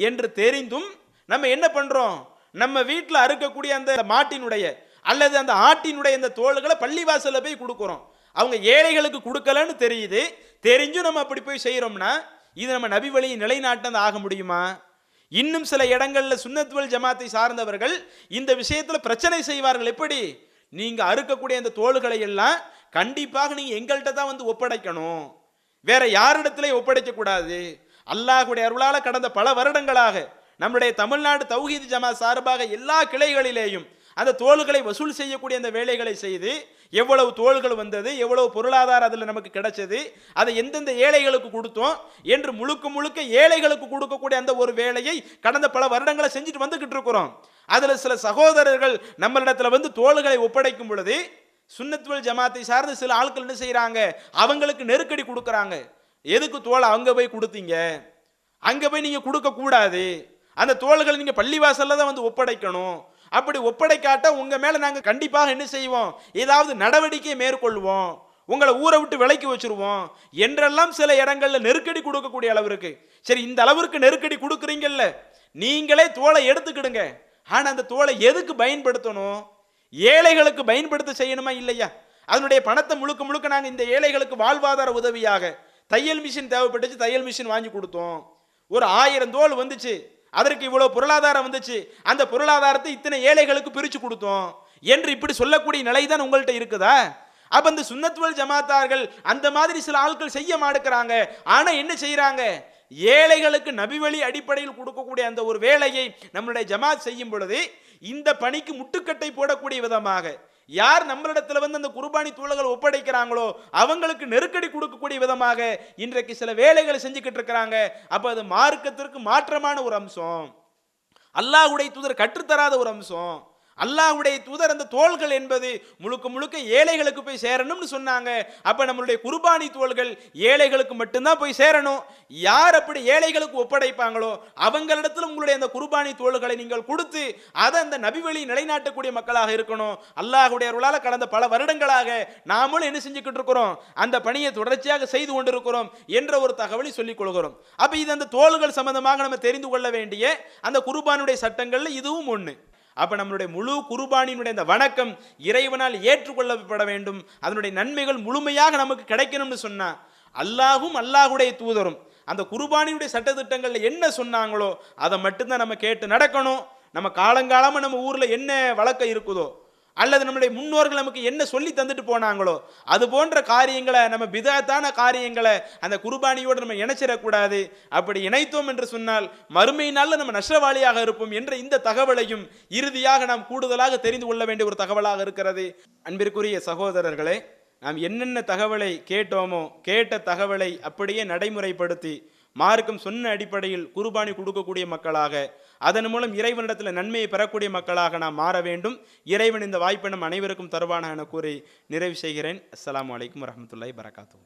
என்று தெரிந்தும் நம்ம என்ன பண்றோம்? நம்ம வீட்டில் அறுக்கக்கூடிய அந்த மாட்டினுடைய அல்லது அந்த ஆட்டினுடைய இந்த தோள்களை பள்ளிவாசல்ல போய் கொடுக்குறோம். அவங்க ஏழைகளுக்கு கொடுக்கலன்னு தெரியுது, தெரிஞ்சும் நம்ம அப்படி போய் செய்யறோம்னா இது நம்ம நபி வழியை நிலைநாட்டம் ஆக முடியுமா? இன்னும் சில இடங்கள்ல சுன்னத் வல் ஜமாத்தை சார்ந்தவர்கள் இந்த விஷயத்துல பிரச்சனை செய்வார்கள். எப்படி? நீங்க அறுக்கக்கூடிய அந்த தோள்களை எல்லாம் கண்டிப்பாக நீங்க எங்கள்கிட்ட தான் வந்து ஒப்படைக்கணும், வேற யாரிடத்திலே ஒப்படைக்க கூடாது. அல்லாஹ்வுடைய அருளால கடந்த பல வருடங்களாக நம்முடைய தமிழ்நாடு தௌஹீத் ஜமாத் சார்பாக எல்லா கிளைகளிலேயும் அந்த தோள்களை வசூல் செய்யக்கூடிய அந்த வேலைகளை செய்து எவ்வளவு தோள்கள் வந்தது, எவ்வளவு பொருளாதாரம் அதில் நமக்கு கிடைச்சது, அதை எந்தெந்த ஏழைகளுக்கு கொடுத்தோம் என்று முழுக்க முழுக்க ஏழைகளுக்கு கொடுக்கக்கூடிய அந்த ஒரு வேலையை கடந்த பல வருடங்களை செஞ்சுட்டு வந்துகிட்டு இருக்கிறோம். அதில் சில சகோதரர்கள் நம்மளிடத்துல வந்து தோள்களை ஒப்படைக்கும் பொழுது சுன்னத் வல் ஜமாத்தை சார்ந்து சில ஆட்கள் என்ன செய்யறாங்க? அவங்களுக்கு நெருக்கடி கொடுக்கறாங்க. எதுக்கு தோலை அங்க போய் கொடுத்தீங்க? அங்க போய் நீங்க கொடுக்க கூடாது, அந்த தோள்களை நீங்க பள்ளிவாசல்ல தான் வந்து ஒப்படைக்கணும். அப்படி ஒப்படைக்காட்ட உங்க மேல நாங்க கண்டிப்பாக என்ன செய்வோம்? ஏதாவது நடவடிக்கை மேற்கொள்வோம், உங்களை ஊரை விட்டு விலக்கி வச்சிருவோம் என்றெல்லாம் சில இடங்கள்ல நெருக்கடி கொடுக்கக்கூடிய அளவு இருக்கு. சரி, இந்த அளவிற்கு நெருக்கடி கொடுக்குறீங்கல்ல, நீங்களே தோலை எடுத்துக்கிடுங்க. ஆனா அந்த தோலை எதுக்கு பயன்படுத்தணும்? ஏழைகளுக்கு பயன்படுத்த செய்யணுமா இல்லையா? அதனுடைய பணத்தை முழுக்க முழுக்க நாங்கள் இந்த ஏழைகளுக்கு வாழ்வாதார உதவியாக தையல் மிஷின் தேவைப்பட்டுச்சு, தையல் மிஷின் வாங்கி கொடுத்தோம். ஒரு 1000 தோல் வந்துச்சு, அதற்கு இவ்வளவு பொருளாதாரம் வந்துச்சு, அந்த பொருளாதாரத்தை இத்தனை ஏழைகளுக்கு பிரிச்சு கொடுத்தோம் என்று இப்படி சொல்லக்கூடிய நிலைதான் உங்கள்கிட்ட இருக்குதா? அப்ப இந்த சுன்னத் வல் ஜமாத்தார்கள் அந்த மாதிரி சில ஆட்கள் செய்ய மாட்டேங்கிறாங்க. ஆனா என்ன செய்யறாங்க? ஏழைகளுக்கு நபிவழி அடிப்படையில் கொடுக்கக்கூடிய அந்த ஒரு வேலையை நம்மளுடைய ஜமாத் செய்யும் பொழுது இந்த பணிக்கு முட்டுக்கட்டை போடக்கூடிய விதமாக யார் நம்மளிடத்துல வந்து அந்த குர்பானி தோள்கள் ஒப்படைக்கிறாங்களோ அவங்களுக்கு நெருக்கடி கொடுக்கக்கூடிய விதமாக இன்றைக்கு சில வேலைகளை செஞ்சுக்கிட்டு இருக்கிறாங்க. அப்ப அது மார்க்கத்திற்கு மாற்றமான ஒரு அம்சம், அல்லாஹ்வுடைய தூதர் கற்றுத்தராத ஒரு அம்சம். அல்லாஹ்வுடைய தூதர் அந்த தோள்கள் என்பது முழுக்க முழுக்க ஏழைகளுக்கு போய் சேரணும்னு சொன்னாங்க. அப்ப நம்மளுடைய குர்பானி தோள்கள் ஏழைகளுக்கு மட்டும்தான் போய் சேரணும். யார் அப்படி ஏழைகளுக்கு ஒப்படைப்பாங்களோ அவங்களிடத்துல உங்களுடைய அந்த குர்பானி தோள்களை நீங்கள் கொடுத்து அதை அந்த நபி வழி நிலைநாட்டக்கூடிய மக்களாக இருக்கணும். அல்லாஹ்வுடைய அருளால கடந்த பல வருடங்களாக நாமளும் என்ன செஞ்சுக்கிட்டு இருக்கிறோம்? அந்த பணியை தொடர்ச்சியாக செய்து கொண்டிருக்கிறோம் என்ற ஒரு தகவலை சொல்லிக் கொள்கிறோம். அப்ப இது அந்த தோள்கள் சம்பந்தமாக நம்ம தெரிந்து கொள்ள வேண்டிய அந்த குர்பானுடைய சட்டங்கள்ல இதுவும் ஒண்ணு. அப்ப நம்மளுடைய முழு குர்பானியினுடைய இந்த வணக்கம் இறைவனால் ஏற்றுக்கொள்ளப்பட வேண்டும், அதனுடைய நன்மைகள் முழுமையாக நமக்கு கிடைக்கணும்னு சொன்னா அல்லாஹும் அல்லாஹ்வுடைய தூதரும் அந்த குர்பானியுடைய சட்டத்திட்டங்கள்ல என்ன சொன்னாங்களோ அதை மட்டும்தான் நம்ம கேட்டு நடக்கணும். நம்ம காலங்காலமா நம்ம ஊர்ல என்ன வழக்கம் இருக்குதோ அல்லது நம்முடைய முன்னோர்கள் நமக்கு என்ன சொல்லி தந்துட்டு போனாங்களோ அது போன்ற காரியங்களை நம்ம பிதஅத்தான காரியங்களை அந்த குர்பானியோடு நம்ம இணைச்சிடக்கூடாது. அப்படி இணைத்தோம் என்று சொன்னால் மறுமை நாளில் நம்ம நஷ்டவாளியாக இருப்போம் என்ற இந்த தகவலையும் இறுதியாக நாம் கூடுதலாக தெரிந்து கொள்ள வேண்டிய ஒரு தகவலாக இருக்கிறது. அன்பிற்குரிய சகோதரர்களே, நாம் என்னென்ன தகவலை கேட்டோமோ கேட்ட தகவலை அப்படியே நடைமுறைப்படுத்தி மார்க்கம் சொன்ன அடிப்படையில் குர்பானி கொடுக்கக்கூடிய மக்களாக, அதன் மூலம் இறைவனிடத்தில் நன்மையை பெறக்கூடிய மக்களாக நாம் மாற வேண்டும். இறைவன் இந்த வாய்ப்பை நம் அனைவருக்கும் தருவானா என கூறி நிறைவு செய்கிறேன். அஸ்ஸலாமு அலைக்கும் வரஹ்மத்துல்லாஹி வபரகாத்துஹு.